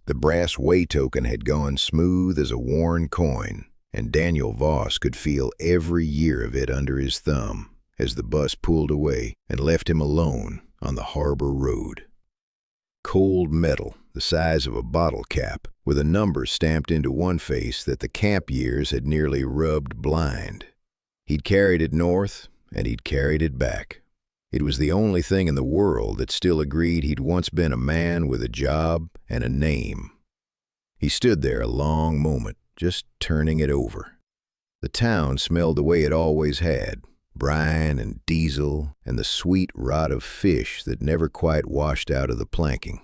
The brass weigh token had gone smooth as a worn coin, and Daniel Voss could feel every year of it under his thumb as the bus pulled away and left him alone on the harbor road. Cold metal, the size of a bottle cap, with a number stamped into one face that the camp years had nearly rubbed blind. He'd carried it north, and he'd carried it back. It was the only thing in the world that still agreed he'd once been a man with a job and a name. He stood there a long moment, just turning it over. The town smelled the way it always had, brine and diesel and the sweet rot of fish that never quite washed out of the planking.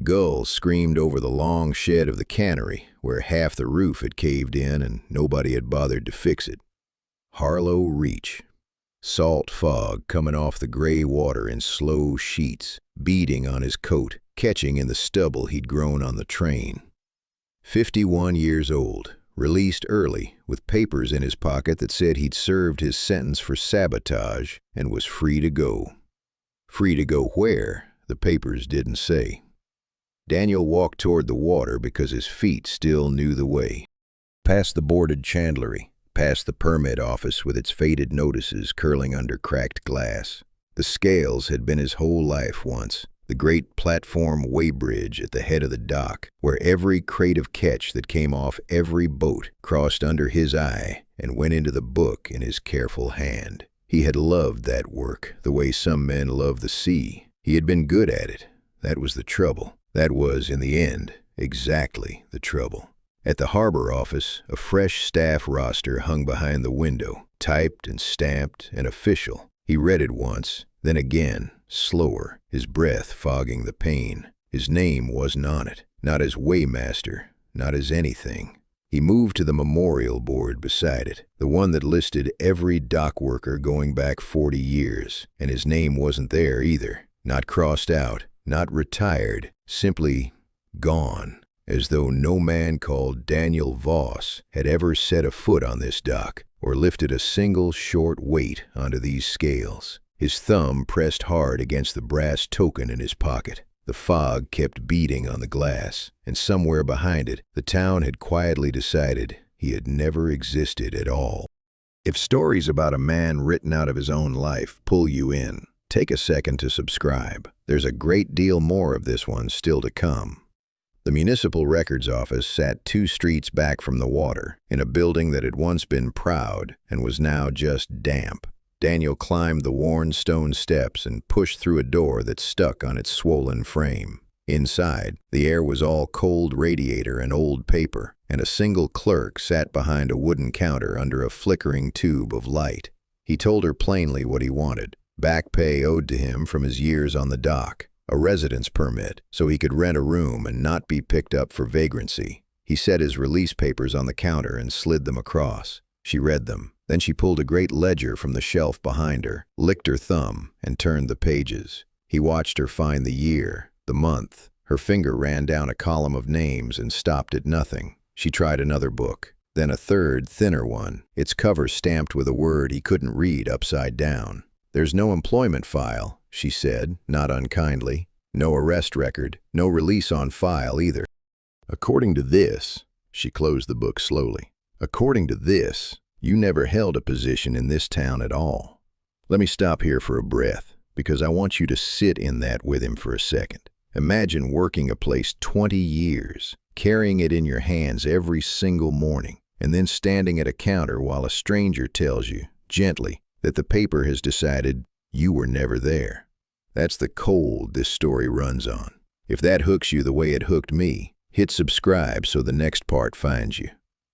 Gulls screamed over the long shed of the cannery, where half the roof had caved in and nobody had bothered to fix it. Harlow Reach. Salt fog coming off the gray water in slow sheets, beating on his coat, catching in the stubble he'd grown on the train. 51 years old, released early, with papers in his pocket that said he'd served his sentence for sabotage and was free to go. Free to go where, the papers didn't say. Daniel walked toward the water because his feet still knew the way. Past the boarded chandlery, past the permit office with its faded notices curling under cracked glass. The scales had been his whole life once, the great platform weighbridge at the head of the dock, where every crate of catch that came off every boat crossed under his eye and went into the book in his careful hand. He had loved that work, the way some men love the sea. He had been good at it. That was the trouble. That was, in the end, exactly the trouble. At the harbor office, a fresh staff roster hung behind the window, typed and stamped and official. He read it once, then again, slower, his breath fogging the pain. His name wasn't on it, not as weighmaster, not as anything. He moved to the memorial board beside it, the one that listed every dock worker going back 40 years, and his name wasn't there either, not crossed out, not retired, simply gone. As though no man called Daniel Voss had ever set a foot on this dock or lifted a single short weight onto these scales. His thumb pressed hard against the brass token in his pocket. The fog kept beating on the glass, and somewhere behind it, the town had quietly decided he had never existed at all. If stories about a man written out of his own life pull you in, take a second to subscribe. There's a great deal more of this one still to come. The municipal records office sat 2 streets back from the water, in a building that had once been proud and was now just damp. Daniel climbed the worn stone steps and pushed through a door that stuck on its swollen frame. Inside, the air was all cold radiator and old paper, and a single clerk sat behind a wooden counter under a flickering tube of light. He told her plainly what he wanted. Back pay owed to him from his years on the dock. A residence permit, so he could rent a room and not be picked up for vagrancy. He set his release papers on the counter and slid them across. She read them. Then she pulled a great ledger from the shelf behind her, licked her thumb, and turned the pages. He watched her find the year, the month. Her finger ran down a column of names and stopped at nothing. She tried another book, then a third, thinner one, its cover stamped with a word he couldn't read upside down. "There's no employment file," she said, not unkindly. "No arrest record, no release on file either. According to this," she closed the book slowly, "according to this, you never held a position in this town at all." Let me stop here for a breath, because I want you to sit in that with him for a second. Imagine working a place 20 years, carrying it in your hands every single morning, and then standing at a counter while a stranger tells you, gently, that the paper has decided you were never there. That's the cold this story runs on. If that hooks you the way it hooked me, hit subscribe so the next part finds you.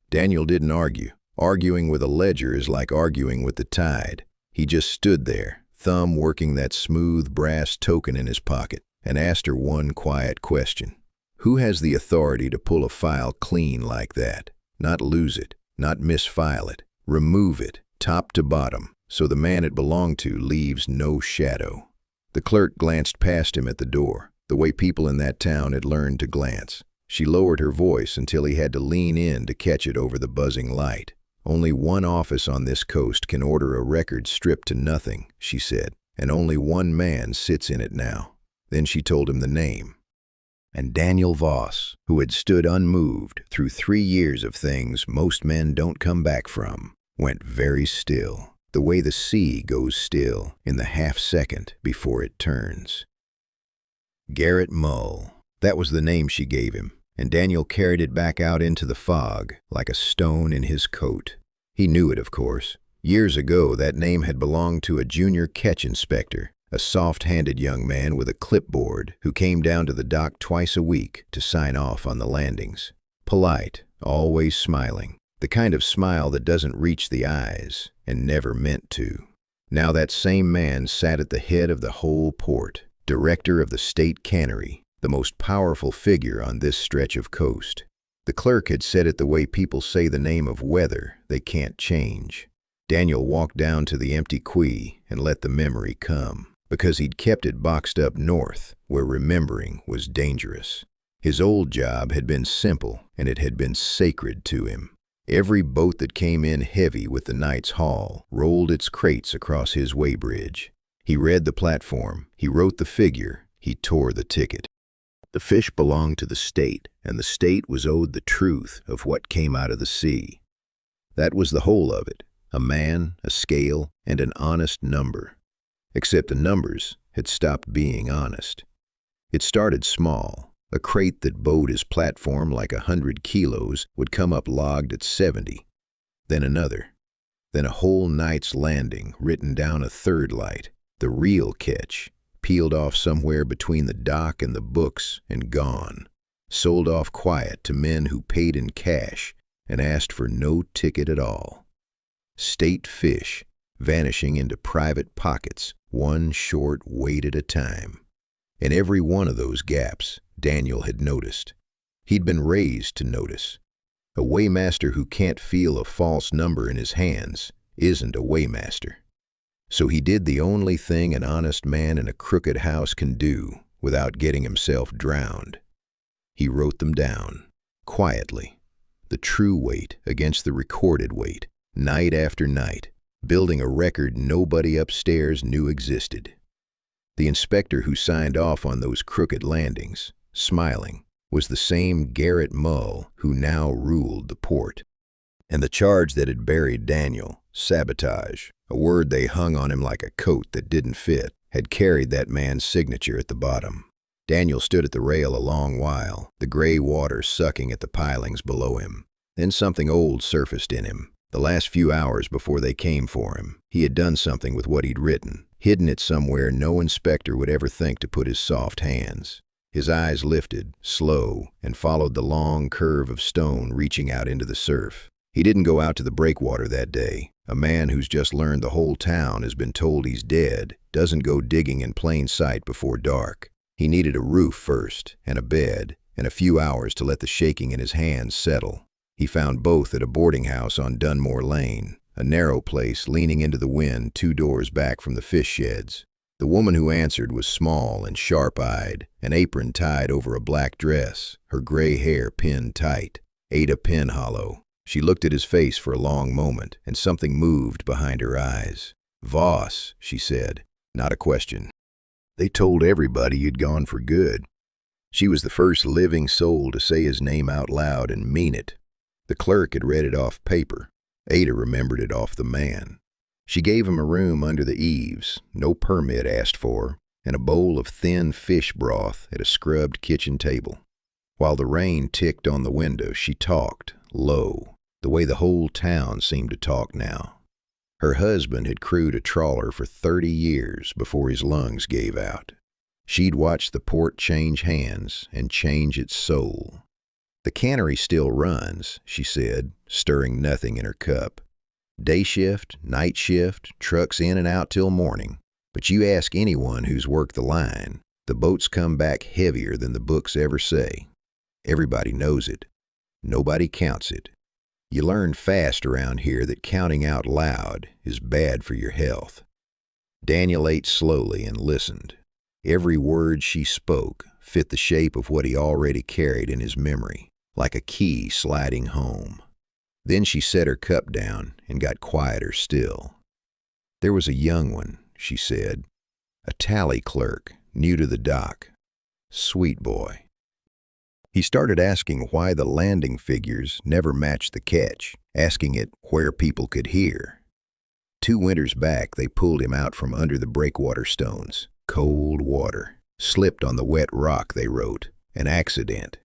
Daniel didn't argue. Arguing with a ledger is like arguing with the tide. He just stood there, thumb working that smooth brass token in his pocket, and asked her one quiet question. Who has the authority to pull a file clean like that? Not lose it, not misfile it, remove it, top to bottom, so the man it belonged to leaves no shadow. The clerk glanced past him at the door, the way people in that town had learned to glance. She lowered her voice until he had to lean in to catch it over the buzzing light. "Only one office on this coast can order a record stripped to nothing," she said, "and only one man sits in it now." Then she told him the name. And Daniel Voss, who had stood unmoved through 3 years of things most men don't come back from, went very still, the way the sea goes still in the half-second before it turns. Garrett Mull, that was the name she gave him, and Daniel carried it back out into the fog like a stone in his coat. He knew it, of course. Years ago, that name had belonged to a junior catch inspector, a soft-handed young man with a clipboard who came down to the dock twice a week to sign off on the landings. Polite, always smiling, the kind of smile that doesn't reach the eyes and never meant to. Now that same man sat at the head of the whole port, director of the state cannery, the most powerful figure on this stretch of coast. The clerk had said it the way people say the name of weather they can't change. Daniel walked down to the empty quay and let the memory come, because he'd kept it boxed up north, where remembering was dangerous. His old job had been simple, and it had been sacred to him. Every boat that came in heavy with the night's haul rolled its crates across his weighbridge. He read the platform, he wrote the figure, he tore the ticket. The fish belonged to the state, and the state was owed the truth of what came out of the sea. That was the whole of it, a man, a scale, and an honest number. Except the numbers had stopped being honest. It started small. A crate that bowed his platform like 100 kilos would come up logged at 70. Then another. Then a whole night's landing written down a third light, the real catch, peeled off somewhere between the dock and the books and gone, sold off quiet to men who paid in cash and asked for no ticket at all. State fish vanishing into private pockets, one short weight at a time. In every one of those gaps, Daniel had noticed. He'd been raised to notice. A weighmaster who can't feel a false number in his hands isn't a weighmaster. So he did the only thing an honest man in a crooked house can do without getting himself drowned. He wrote them down, quietly, the true weight against the recorded weight, night after night, building a record nobody upstairs knew existed. The inspector who signed off on those crooked landings, smiling, was the same Garrett Mull who now ruled the port. And the charge that had buried Daniel, sabotage, a word they hung on him like a coat that didn't fit, had carried that man's signature at the bottom. Daniel stood at the rail a long while, the gray water sucking at the pilings below him. Then something old surfaced in him. The last few hours before they came for him, he had done something with what he'd written, hidden it somewhere no inspector would ever think to put his soft hands. His eyes lifted, slow, and followed the long curve of stone reaching out into the surf. He didn't go out to the breakwater that day. A man who's just learned the whole town has been told he's dead doesn't go digging in plain sight before dark. He needed a roof first, and a bed, and a few hours to let the shaking in his hands settle. He found both at a boarding house on Dunmore Lane, a narrow place leaning into the wind 2 doors back from the fish sheds. The woman who answered was small and sharp-eyed, an apron tied over a black dress, her gray hair pinned tight, Ada Penhollow. She looked at his face for a long moment, and something moved behind her eyes. "Voss," she said, not a question. "They told everybody you'd gone for good." She was the first living soul to say his name out loud and mean it. The clerk had read it off paper. Ada remembered it off the man. She gave him a room under the eaves, no permit asked for, and a bowl of thin fish broth at a scrubbed kitchen table. While the rain ticked on the window, she talked, low, the way the whole town seemed to talk now. Her husband had crewed a trawler for 30 years before his lungs gave out. She'd watched the port change hands and change its soul. "The cannery still runs," she said, stirring nothing in her cup. "Day shift, night shift, trucks in and out till morning. But you ask anyone who's worked the line, the boats come back heavier than the books ever say. Everybody knows it. Nobody counts it. You learn fast around here that counting out loud is bad for your health." Daniel ate slowly and listened. Every word she spoke fit the shape of what he already carried in his memory, like a key sliding home. Then she set her cup down and got quieter still. "There was a young one," she said, "a tally clerk, new to the dock. Sweet boy. He started asking why the landing figures never matched the catch, asking it where people could hear. 2 winters back, they pulled him out from under the breakwater stones. Cold water. Slipped on the wet rock, they wrote. An accident.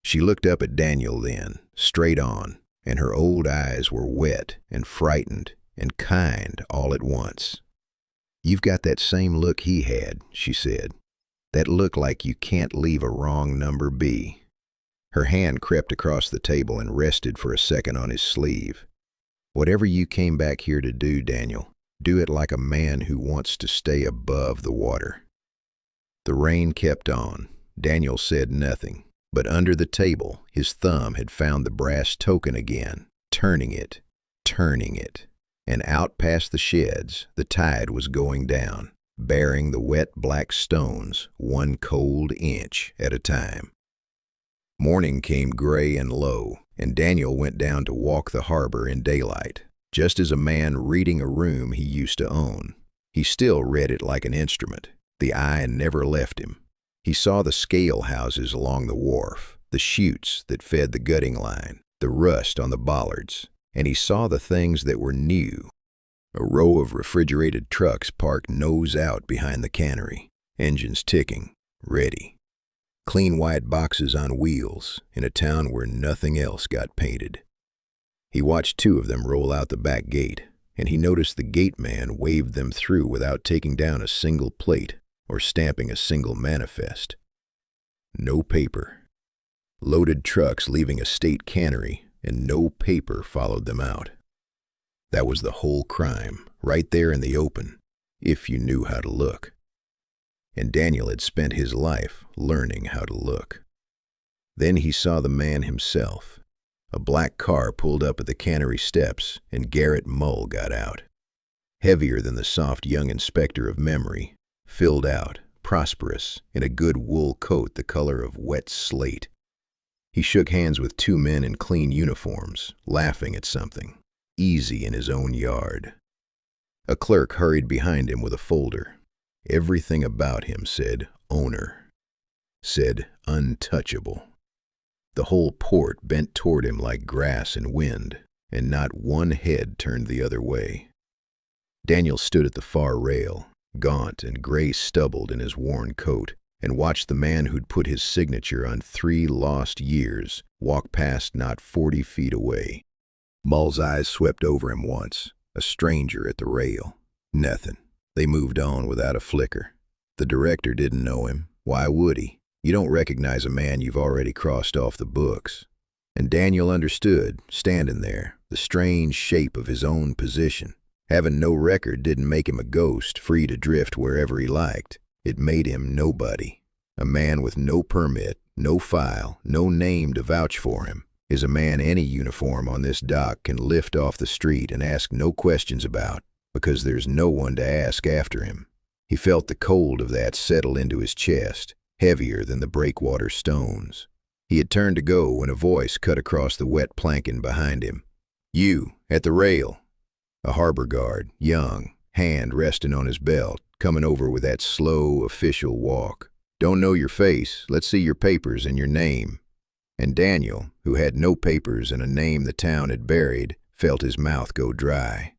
She looked up at Daniel then, straight on, and her old eyes were wet and frightened and kind all at once. "You've got that same look he had," she said. "That look like you can't leave a wrong number be." Her hand crept across the table and rested for a second on his sleeve. "Whatever you came back here to do, Daniel, do it like a man who wants to stay above the water." The rain kept on. Daniel said nothing, but under the table, his thumb had found the brass token again, turning it, and out past the sheds, the tide was going down, bearing the wet black stones 1 cold inch at a time. Morning came gray and low, and Daniel went down to walk the harbor in daylight, just as a man reading a room he used to own. He still read it like an instrument. The eye never left him. He saw the scale houses along the wharf, the chutes that fed the gutting line, the rust on the bollards, and he saw the things that were new. A row of refrigerated trucks parked nose out behind the cannery, engines ticking, ready. Clean white boxes on wheels in a town where nothing else got painted. He watched 2 of them roll out the back gate, and he noticed the gate man waved them through without taking down a single plate or stamping a single manifest. No paper. Loaded trucks leaving a state cannery, and no paper followed them out. That was the whole crime, right there in the open, if you knew how to look. And Daniel had spent his life learning how to look. Then he saw the man himself. A black car pulled up at the cannery steps, and Garrett Mull got out. Heavier than the soft young inspector of memory, filled out, prosperous, in a good wool coat the color of wet slate. He shook hands with 2 men in clean uniforms, laughing at something, easy in his own yard. A clerk hurried behind him with a folder. Everything about him said owner, said untouchable. The whole port bent toward him like grass in wind, and not one head turned the other way. Daniel stood at the far rail, gaunt and gray-stubbled in his worn coat, and watched the man who'd put his signature on 3 lost years walk past not 40 feet away. Mull's eyes swept over him once, a stranger at the rail. Nothing. They moved on without a flicker. The director didn't know him. Why would he? You don't recognize a man you've already crossed off the books. And Daniel understood, standing there, the strange shape of his own position. Having no record didn't make him a ghost, free to drift wherever he liked. It made him nobody. A man with no permit, no file, no name to vouch for him, is a man any uniform on this dock can lift off the street and ask no questions about, because there's no one to ask after him. He felt the cold of that settle into his chest, heavier than the breakwater stones. He had turned to go when a voice cut across the wet planking behind him. "You, at the rail." A harbor guard, young, hand resting on his belt, coming over with that slow, official walk. "Don't know your face. Let's see your papers and your name." And Daniel, who had no papers and a name the town had buried, felt his mouth go dry.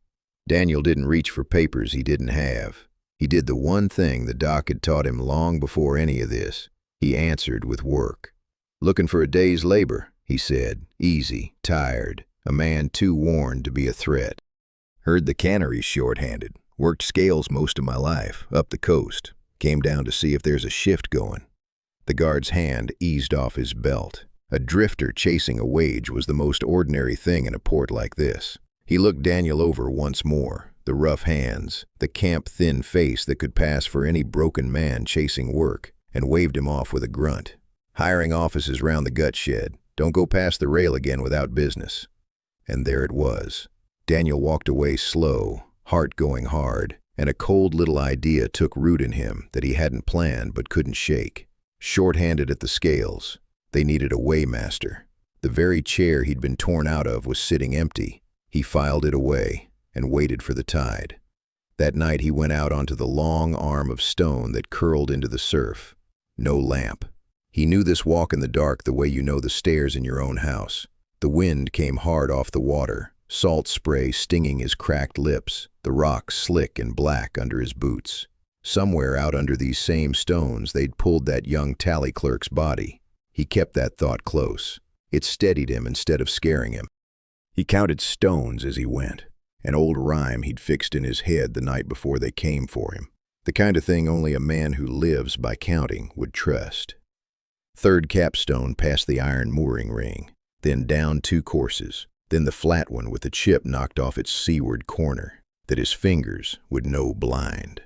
Daniel didn't reach for papers he didn't have. He did the one thing the doc had taught him long before any of this. He answered with work. "Looking for a day's labor," he said, easy, tired, a man too worn to be a threat. "Heard the cannery's short-handed. Worked scales most of my life, up the coast. Came down to see if there's a shift going." The guard's hand eased off his belt. A drifter chasing a wage was the most ordinary thing in a port like this. He looked Daniel over once more, the rough hands, the camp-thin face that could pass for any broken man chasing work, and waved him off with a grunt. "Hiring offices round the gut shed. Don't go past the rail again without business." And there it was. Daniel walked away slow, heart going hard, and a cold little idea took root in him that he hadn't planned but couldn't shake. Short-handed at the scales, they needed a weighmaster. The very chair he'd been torn out of was sitting empty. He filed it away and waited for the tide. That night he went out onto the long arm of stone that curled into the surf. No lamp. He knew this walk in the dark the way you know the stairs in your own house. The wind came hard off the water, salt spray stinging his cracked lips, the rocks slick and black under his boots. Somewhere out under these same stones they'd pulled that young tally clerk's body. He kept that thought close. It steadied him instead of scaring him. He counted stones as he went, an old rhyme he'd fixed in his head the night before they came for him. The kind of thing only a man who lives by counting would trust. Third capstone past the iron mooring ring, then down 2 courses, then the flat one with the chip knocked off its seaward corner, that his fingers would know blind.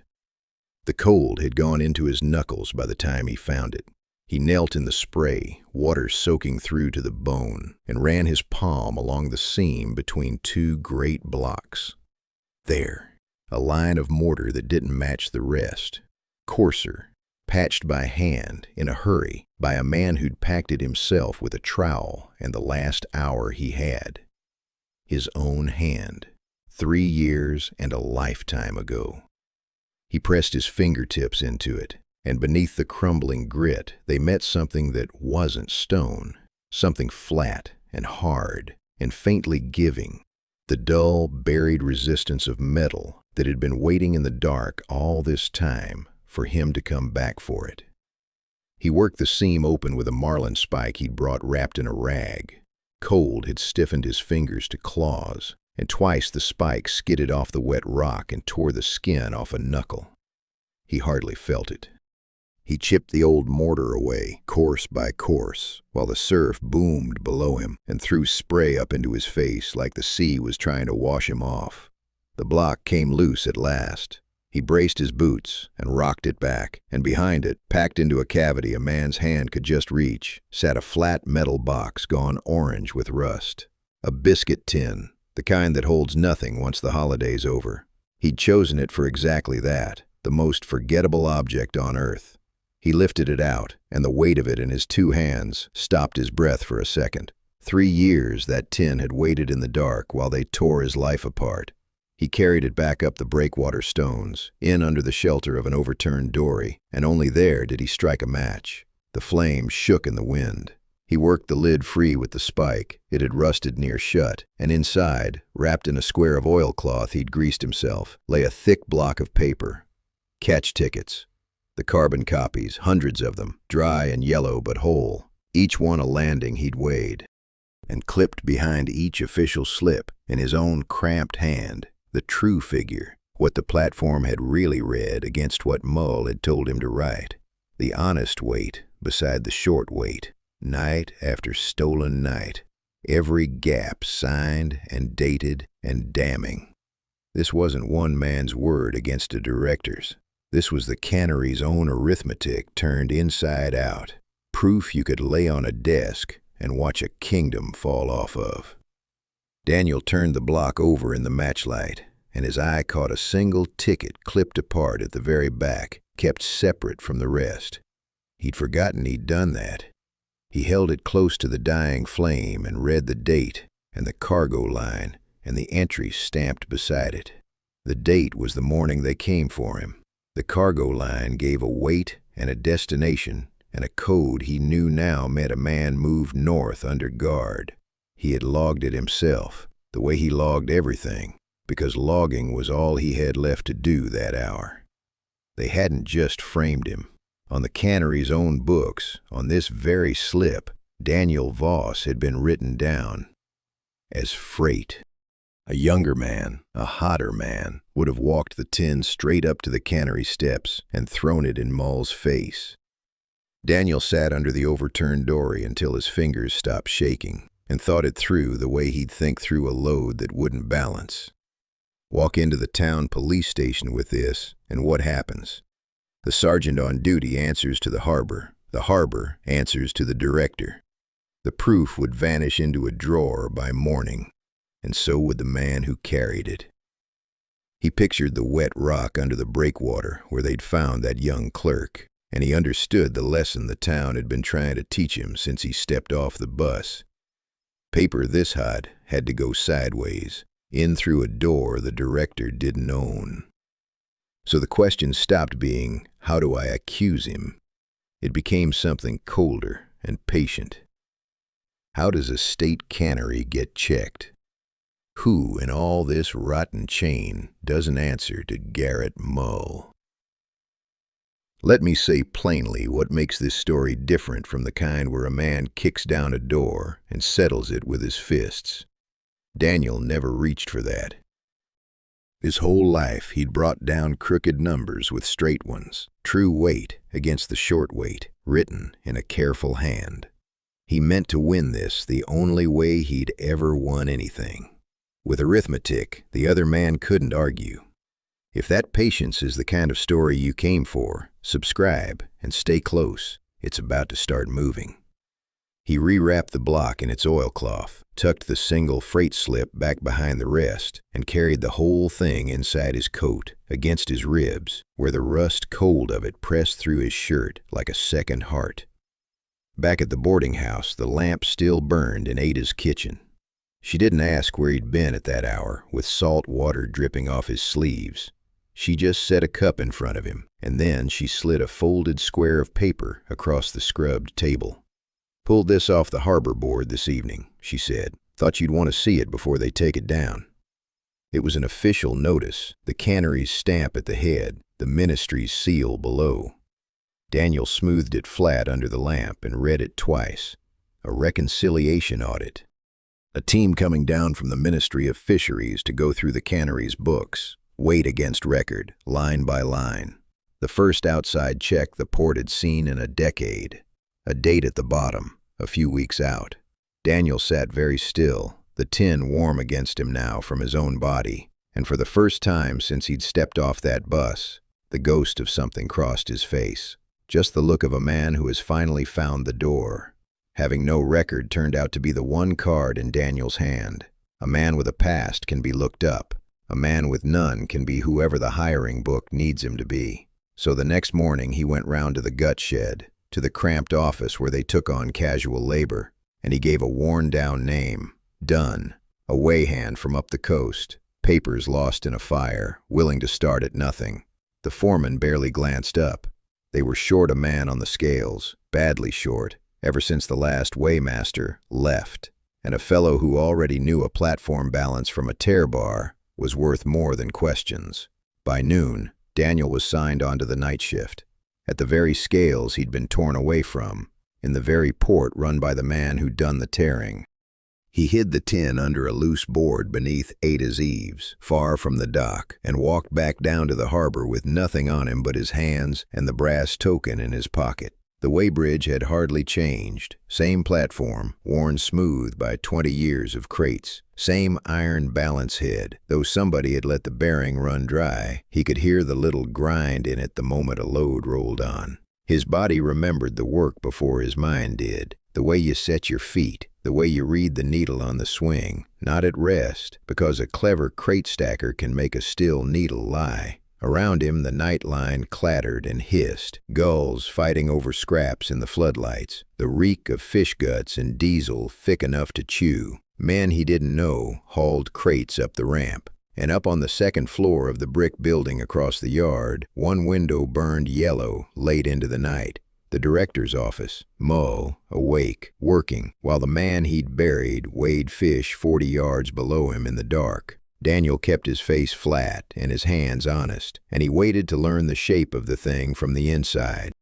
The cold had gone into his knuckles by the time he found it. He knelt in the spray, water soaking through to the bone, and ran his palm along the seam between 2 great blocks. There, a line of mortar that didn't match the rest, coarser, patched by hand, in a hurry, by a man who'd packed it himself with a trowel and the last hour he had. His own hand, 3 years and a lifetime ago. He pressed his fingertips into it, and beneath the crumbling grit they met something that wasn't stone, something flat and hard and faintly giving, the dull, buried resistance of metal that had been waiting in the dark all this time for him to come back for it. He worked the seam open with a marlin spike he'd brought wrapped in a rag. Cold had stiffened his fingers to claws, and twice the spike skidded off the wet rock and tore the skin off a knuckle. He hardly felt it. He chipped the old mortar away, course by course, while the surf boomed below him and threw spray up into his face like the sea was trying to wash him off. The block came loose at last. He braced his boots and rocked it back, and behind it, packed into a cavity a man's hand could just reach, sat a flat metal box gone orange with rust. A biscuit tin, the kind that holds nothing once the holiday's over. He'd chosen it for exactly that, the most forgettable object on earth. He lifted it out, and the weight of it in his 2 hands stopped his breath for a second. 3 years that tin had waited in the dark while they tore his life apart. He carried it back up the breakwater stones, in under the shelter of an overturned dory, and only there did he strike a match. The flame shook in the wind. He worked the lid free with the spike. It had rusted near shut, and inside, wrapped in a square of oilcloth he'd greased himself, lay a thick block of paper. Catch tickets. The carbon copies, hundreds of them, dry and yellow but whole, each one a landing he'd weighed. And clipped behind each official slip, in his own cramped hand, the true figure, what the platform had really read against what Mull had told him to write. The honest weight beside the short weight, night after stolen night, every gap signed and dated and damning. This wasn't one man's word against a director's. This was the cannery's own arithmetic turned inside out, proof you could lay on a desk and watch a kingdom fall off of. Daniel turned the block over in the matchlight, and his eye caught a single ticket clipped apart at the very back, kept separate from the rest. He'd forgotten he'd done that. He held it close to the dying flame and read the date and the cargo line and the entry stamped beside it. The date was the morning they came for him. The cargo line gave a weight and a destination and a code he knew now meant a man moved north under guard. He had logged it himself, the way he logged everything, because logging was all he had left to do that hour. They hadn't just framed him. On the cannery's own books, on this very slip, Daniel Voss had been written down as freight. A younger man, a hotter man, would have walked the tin straight up to the cannery steps and thrown it in Mull's face. Daniel sat under the overturned dory until his fingers stopped shaking and thought it through the way he'd think through a load that wouldn't balance. Walk into the town police station with this, and what happens? The sergeant on duty answers to the harbor answers to the director. The proof would vanish into a drawer by morning, and so would the man who carried it. He pictured the wet rock under the breakwater where they'd found that young clerk, and he understood the lesson the town had been trying to teach him since he stepped off the bus. Paper this hot had to go sideways, in through a door the director didn't own. So the question stopped being, how do I accuse him? It became something colder and patient. How does a state cannery get checked? Who in all this rotten chain doesn't answer to Garrett Mull? Let me say plainly what makes this story different from the kind where a man kicks down a door and settles it with his fists. Daniel never reached for that. His whole life he'd brought down crooked numbers with straight ones, true weight against the short weight, written in a careful hand. He meant to win this the only way he'd ever won anything. With arithmetic, the other man couldn't argue. If that patience is the kind of story you came for, subscribe and stay close. It's about to start moving. He rewrapped the block in its oilcloth, tucked the single freight slip back behind the rest, and carried the whole thing inside his coat, against his ribs, where the rust cold of it pressed through his shirt like a second heart. Back at the boarding house, the lamp still burned in Ada's kitchen. She didn't ask where he'd been at that hour, with salt water dripping off his sleeves. She just set a cup in front of him, and then she slid a folded square of paper across the scrubbed table. "Pulled this off the harbor board this evening," she said. "Thought you'd want to see it before they take it down." It was an official notice, the cannery's stamp at the head, the ministry's seal below. Daniel smoothed it flat under the lamp and read it twice. A reconciliation audit. A team coming down from the Ministry of Fisheries to go through the cannery's books, weight against record, line by line. The first outside check the port had seen in a decade. A date at the bottom, a few weeks out. Daniel sat very still, the tin warm against him now from his own body, and for the first time since he'd stepped off that bus, the ghost of something crossed his face. Just the look of a man who has finally found the door. Having no record turned out to be the one card in Daniel's hand. A man with a past can be looked up. A man with none can be whoever the hiring book needs him to be. So the next morning he went round to the gut shed, to the cramped office where they took on casual labor, and he gave a worn-down name, Dunn, a way-hand from up the coast, papers lost in a fire, willing to start at nothing. The foreman barely glanced up. They were short a man on the scales, badly short, ever since the last weighmaster left, and a fellow who already knew a platform balance from a tear bar was worth more than questions. By noon, Daniel was signed onto the night shift, at the very scales he'd been torn away from, in the very port run by the man who'd done the tearing. He hid the tin under a loose board beneath Ada's eaves, far from the dock, and walked back down to the harbor with nothing on him but his hands and the brass token in his pocket. The weighbridge had hardly changed. Same platform, worn smooth by 20 years of crates. Same iron balance head, though somebody had let the bearing run dry. He could hear the little grind in it the moment a load rolled on. His body remembered the work before his mind did. The way you set your feet, the way you read the needle on the swing, not at rest, because a clever crate stacker can make a still needle lie. Around him the night line clattered and hissed, gulls fighting over scraps in the floodlights, the reek of fish guts and diesel thick enough to chew. Men he didn't know hauled crates up the ramp, and up on the second floor of the brick building across the yard, one window burned yellow late into the night. The director's office, Mull, awake, working, while the man he'd buried weighed fish 40 yards below him in the dark. Daniel kept his face flat and his hands honest, and he waited to learn the shape of the thing from the inside.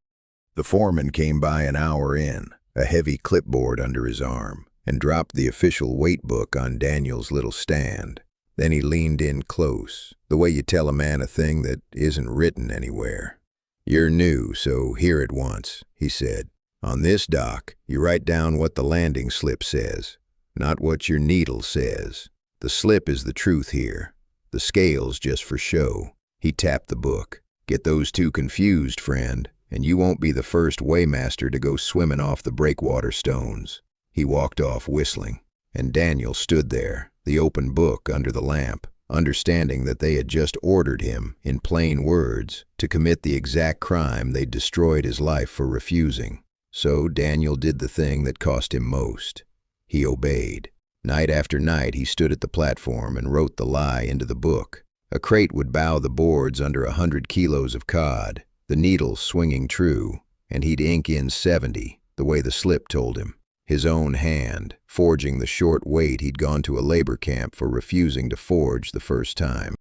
The foreman came by an hour in, a heavy clipboard under his arm, and dropped the official weight book on Daniel's little stand. Then he leaned in close, the way you tell a man a thing that isn't written anywhere. "You're new, so hear it once," he said. "On this dock, you write down what the landing slip says, not what your needle says. The slip is the truth here. The scale's just for show." He tapped the book. "Get those two confused, friend, and you won't be the first weighmaster to go swimming off the breakwater stones." He walked off whistling, and Daniel stood there, the open book under the lamp, understanding that they had just ordered him, in plain words, to commit the exact crime they'd destroyed his life for refusing. So Daniel did the thing that cost him most. He obeyed. Night after night he stood at the platform and wrote the lie into the book. A crate would bow the boards under 100 kilos of cod, the needle swinging true, and he'd ink in 70, the way the slip told him. His own hand, forging the short wait he'd gone to a labor camp for refusing to forge the first time.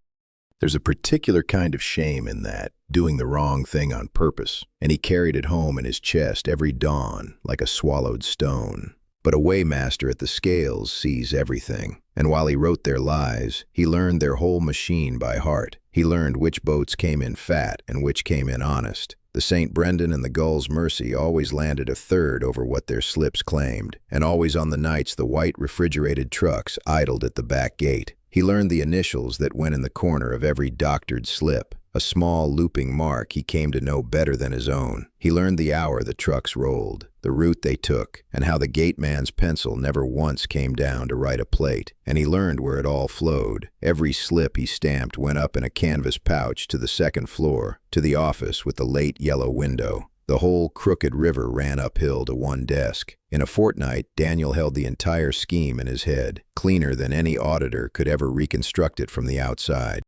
There's a particular kind of shame in that, doing the wrong thing on purpose, and he carried it home in his chest every dawn like a swallowed stone. But a weighmaster at the scales sees everything, and while he wrote their lies, he learned their whole machine by heart. He learned which boats came in fat and which came in honest. The St. Brendan and the Gull's Mercy always landed a third over what their slips claimed, and always on the nights the white refrigerated trucks idled at the back gate. He learned the initials that went in the corner of every doctored slip, a small looping mark he came to know better than his own. He learned the hour the trucks rolled, the route they took, and how the gateman's pencil never once came down to write a plate. And he learned where it all flowed. Every slip he stamped went up in a canvas pouch to the second floor, to the office with the late yellow window. The whole crooked river ran uphill to one desk. In a fortnight, Daniel held the entire scheme in his head, cleaner than any auditor could ever reconstruct it from the outside.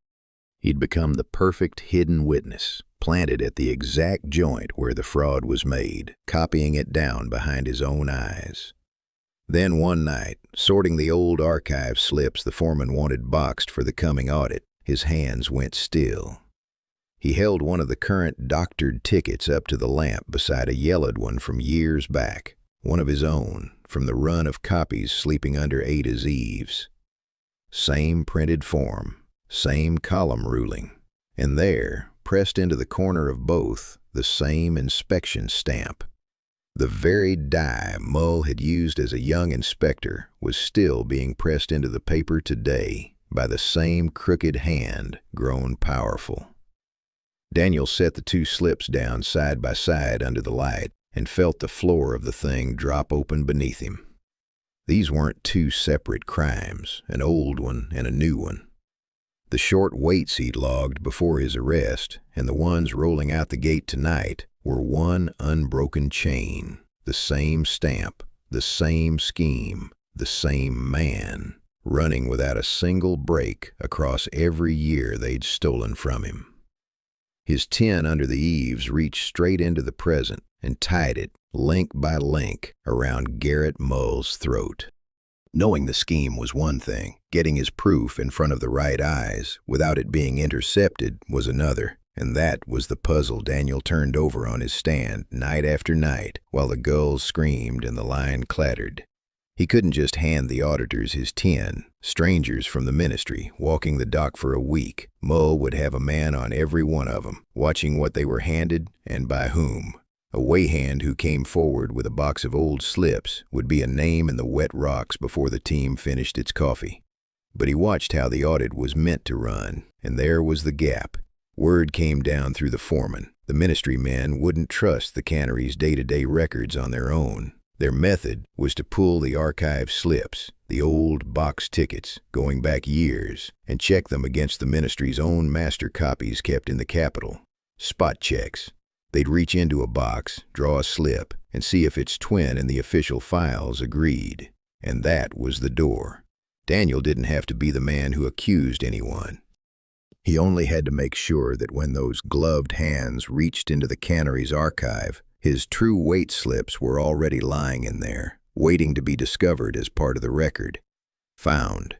He'd become the perfect hidden witness, planted at the exact joint where the fraud was made, copying it down behind his own eyes. Then one night, sorting the old archive slips the foreman wanted boxed for the coming audit, his hands went still. He held one of the current doctored tickets up to the lamp beside a yellowed one from years back, one of his own, from the run of copies sleeping under Ada's eaves. Same printed form, same column ruling, and there, pressed into the corner of both, the same inspection stamp. The very die Mull had used as a young inspector was still being pressed into the paper today by the same crooked hand grown powerful. Daniel set the two slips down side by side under the light and felt the floor of the thing drop open beneath him. These weren't two separate crimes, an old one and a new one. The short waits he'd logged before his arrest and the ones rolling out the gate tonight were one unbroken chain, the same stamp, the same scheme, the same man, running without a single break across every year they'd stolen from him. His 10 under the eaves reached straight into the present and tied it, link by link, around Garrett Mull's throat. Knowing the scheme was one thing, getting his proof in front of the right eyes without it being intercepted was another, and that was the puzzle Daniel turned over on his stand night after night while the gulls screamed and the line clattered. He couldn't just hand the auditors his 10, strangers from the ministry, walking the dock for a week. Mull would have a man on every one of them, watching what they were handed and by whom. A weighhand who came forward with a box of old slips would be a name in the wet rocks before the team finished its coffee. But he watched how the audit was meant to run, and there was the gap. Word came down through the foreman. The ministry men wouldn't trust the cannery's day-to-day records on their own. Their method was to pull the archive slips, the old box tickets, going back years, and check them against the ministry's own master copies kept in the Capitol. Spot checks. They'd reach into a box, draw a slip, and see if its twin in the official files agreed. And that was the door. Daniel didn't have to be the man who accused anyone. He only had to make sure that when those gloved hands reached into the cannery's archive, his true weight slips were already lying in there, waiting to be discovered as part of the record. Found.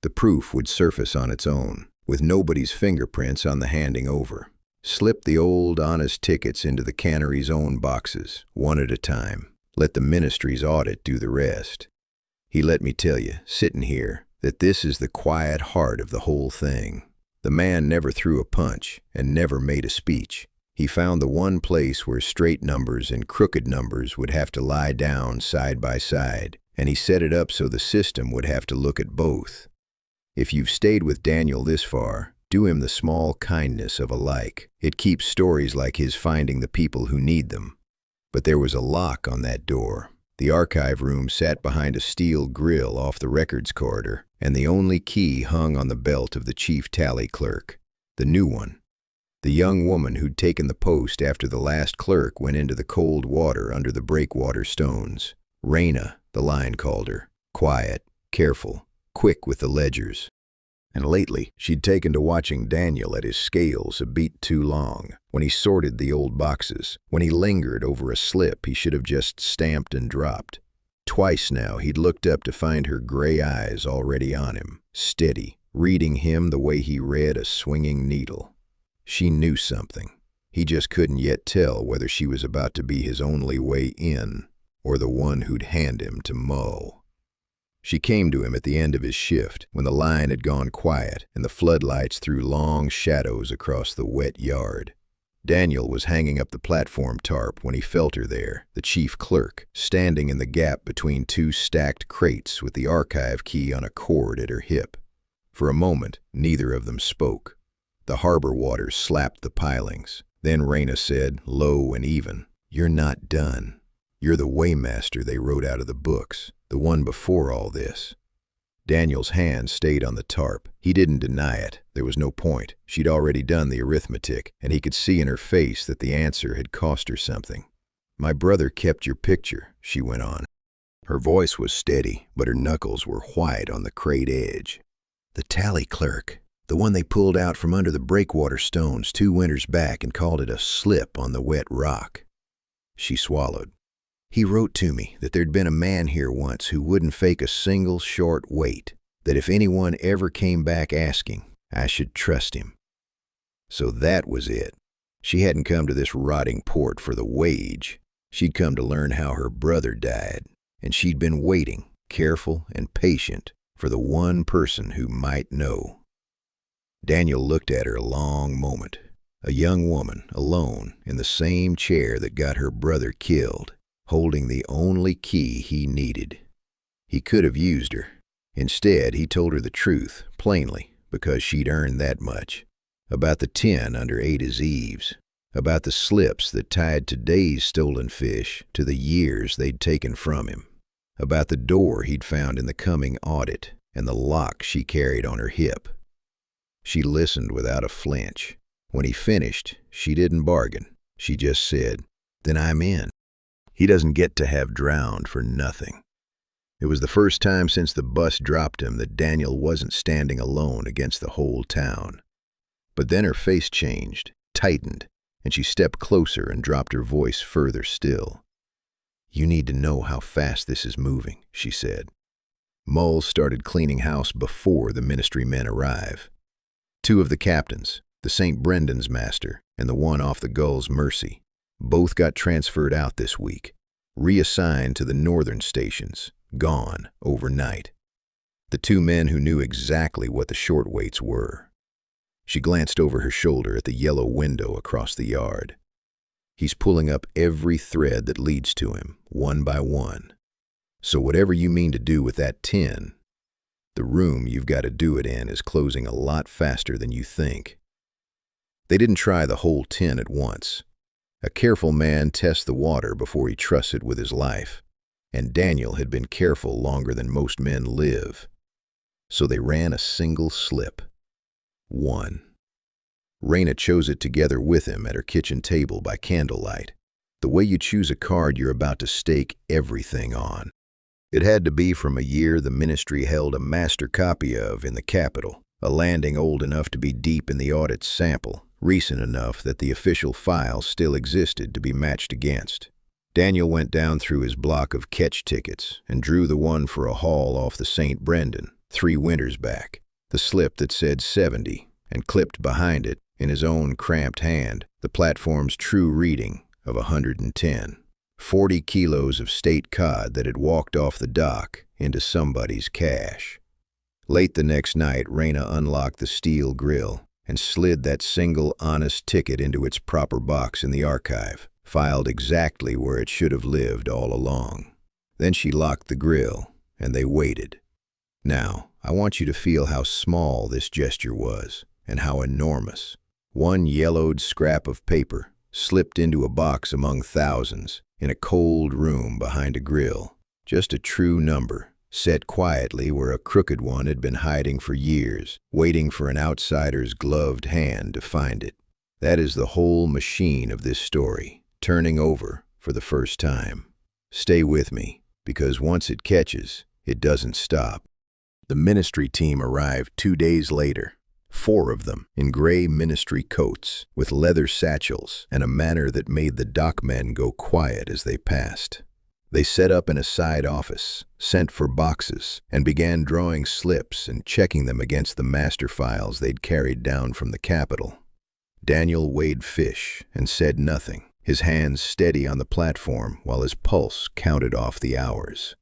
The proof would surface on its own, with nobody's fingerprints on the handing over. Slip the old, honest tickets into the cannery's own boxes, one at a time. Let the ministry's audit do the rest. He let me tell you, sitting here, that this is the quiet heart of the whole thing. The man never threw a punch and never made a speech. He found the one place where straight numbers and crooked numbers would have to lie down side by side, and he set it up so the system would have to look at both. If you've stayed with Daniel this far, do him the small kindness of a like. It keeps stories like his finding the people who need them. But there was a lock on that door. The archive room sat behind a steel grill off the records corridor, and the only key hung on the belt of the chief tally clerk, the new one. The young woman who'd taken the post after the last clerk went into the cold water under the breakwater stones. Raina, the line called her, quiet, careful, quick with the ledgers. And lately, she'd taken to watching Daniel at his scales a beat too long, when he sorted the old boxes, when he lingered over a slip he should have just stamped and dropped. Twice now he'd looked up to find her gray eyes already on him, steady, reading him the way he read a swinging needle. She knew something. He just couldn't yet tell whether she was about to be his only way in, or the one who'd hand him to Mo. She came to him at the end of his shift, when the line had gone quiet and the floodlights threw long shadows across the wet yard. Daniel was hanging up the platform tarp when he felt her there, the chief clerk, standing in the gap between two stacked crates with the archive key on a cord at her hip. For a moment, neither of them spoke. The harbor water slapped the pilings. Then Raina said, low and even, "You're not done. You're the waymaster they wrote out of the books, the one before all this." Daniel's hand stayed on the tarp. He didn't deny it. There was no point. She'd already done the arithmetic, and he could see in her face that the answer had cost her something. "My brother kept your picture," she went on. Her voice was steady, but her knuckles were white on the crate edge. "The tally clerk, the one they pulled out from under the breakwater stones 2 winters back and called it a slip on the wet rock." She swallowed. "He wrote to me that there'd been a man here once who wouldn't fake a single short wait, that if anyone ever came back asking, I should trust him." So that was it. She hadn't come to this rotting port for the wage. She'd come to learn how her brother died, and she'd been waiting, careful and patient, for the one person who might know. Daniel looked at her a long moment. A young woman, alone, in the same chair that got her brother killed, holding the only key he needed. He could have used her. Instead, he told her the truth, plainly, because she'd earned that much. About the 10 under Ada's eaves. About the slips that tied today's stolen fish to the years they'd taken from him. About the door he'd found in the coming audit and the lock she carried on her hip. She listened without a flinch. When he finished, she didn't bargain. She just said, "Then I'm in." He doesn't get to have drowned for nothing. It was the first time since the bus dropped him that Daniel wasn't standing alone against the whole town. But then her face changed, tightened, and she stepped closer and dropped her voice further still. "You need to know how fast this is moving," she said. Mull started cleaning house before the ministry men arrive. 2 of the captains, the St. Brendan's master and the one off the Gull's Mercy, both got transferred out this week, reassigned to the northern stations, gone overnight. The 2 men who knew exactly what the short weights were. She glanced over her shoulder at the yellow window across the yard. He's pulling up every thread that leads to him, one by one. So whatever you mean to do with that tin, the room you've got to do it in is closing a lot faster than you think. They didn't try the whole tin at once. A careful man tests the water before he trusts it with his life, and Daniel had been careful longer than most men live. So they ran a single slip. 1. Raina chose it together with him at her kitchen table by candlelight, the way you choose a card you're about to stake everything on. It had to be from a year the ministry held a master copy of in the capital, a landing old enough to be deep in the audit sample, recent enough that the official file still existed to be matched against. Daniel went down through his block of catch tickets and drew the one for a haul off the St. Brendan, 3 winters back, the slip that said 70, and clipped behind it, in his own cramped hand, the platform's true reading of 110. 40 kilos of state cod that had walked off the dock into somebody's cache. Late the next night, Raina unlocked the steel grill and slid that single honest ticket into its proper box in the archive, filed exactly where it should have lived all along. Then she locked the grill, and they waited. Now, I want you to feel how small this gesture was, and how enormous. One yellowed scrap of paper, slipped into a box among thousands, in a cold room behind a grill. Just a true number, set quietly where a crooked one had been hiding for years, waiting for an outsider's gloved hand to find it. That is the whole machine of this story, turning over for the first time. Stay with me, because once it catches, it doesn't stop. The ministry team arrived 2 days later, 4 of them in gray ministry coats with leather satchels and a manner that made the dockmen go quiet as they passed. They set up in a side office, sent for boxes, and began drawing slips and checking them against the master files they'd carried down from the Capitol. Daniel weighed fish and said nothing, his hands steady on the platform while his pulse counted off the hours.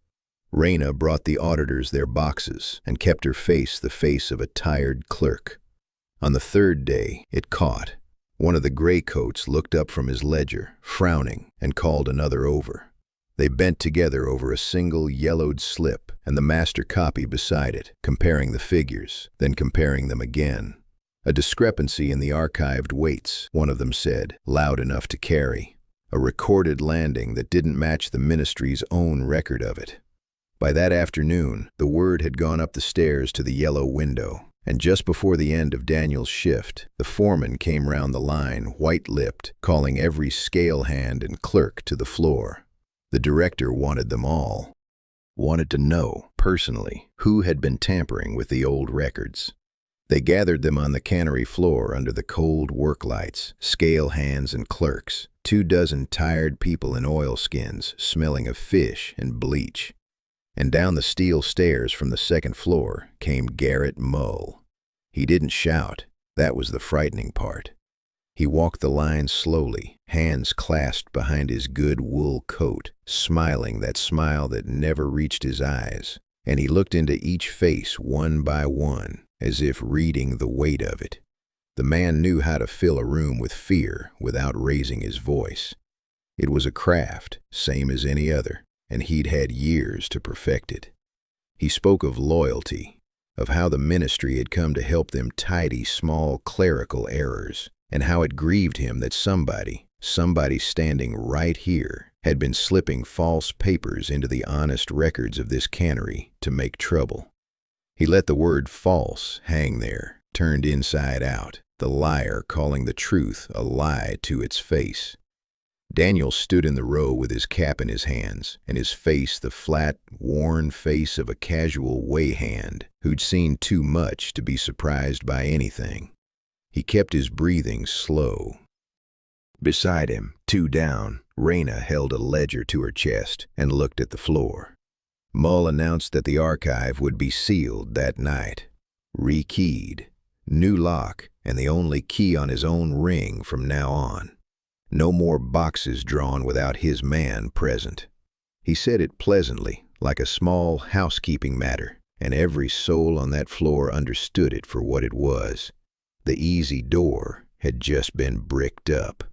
Raina brought the auditors their boxes and kept her face the face of a tired clerk. On the 3rd day, it caught. One of the gray coats looked up from his ledger, frowning, and called another over. They bent together over a single yellowed slip and the master copy beside it, comparing the figures, then comparing them again. A discrepancy in the archived weights, one of them said, loud enough to carry. A recorded landing that didn't match the ministry's own record of it. By that afternoon, the word had gone up the stairs to the yellow window, and just before the end of Daniel's shift, the foreman came round the line, white-lipped, calling every scale hand and clerk to the floor. The director wanted them all. Wanted to know, personally, who had been tampering with the old records. They gathered them on the cannery floor under the cold work lights, scale hands and clerks, 24 tired people in oilskins, smelling of fish and bleach. And down the steel stairs from the 2nd floor came Garrett Mull. He didn't shout. That was the frightening part. He walked the line slowly, hands clasped behind his good wool coat, smiling that smile that never reached his eyes, and he looked into each face one by one, as if reading the weight of it. The man knew how to fill a room with fear without raising his voice. It was a craft, same as any other, and he'd had years to perfect it. He spoke of loyalty, of how the ministry had come to help them tidy small clerical errors, and how it grieved him that somebody standing right here, had been slipping false papers into the honest records of this cannery to make trouble. He let the word false hang there, turned inside out, the liar calling the truth a lie to its face. Daniel stood in the row with his cap in his hands, and his face the flat, worn face of a casual way-hand who'd seen too much to be surprised by anything. He kept his breathing slow. Beside him, 2 down, Raina held a ledger to her chest and looked at the floor. Mull announced that the archive would be sealed that night. Rekeyed. New lock, and the only key on his own ring from now on. No more boxes drawn without his man present. He said it pleasantly, like a small housekeeping matter, and every soul on that floor understood it for what it was. The easy door had just been bricked up.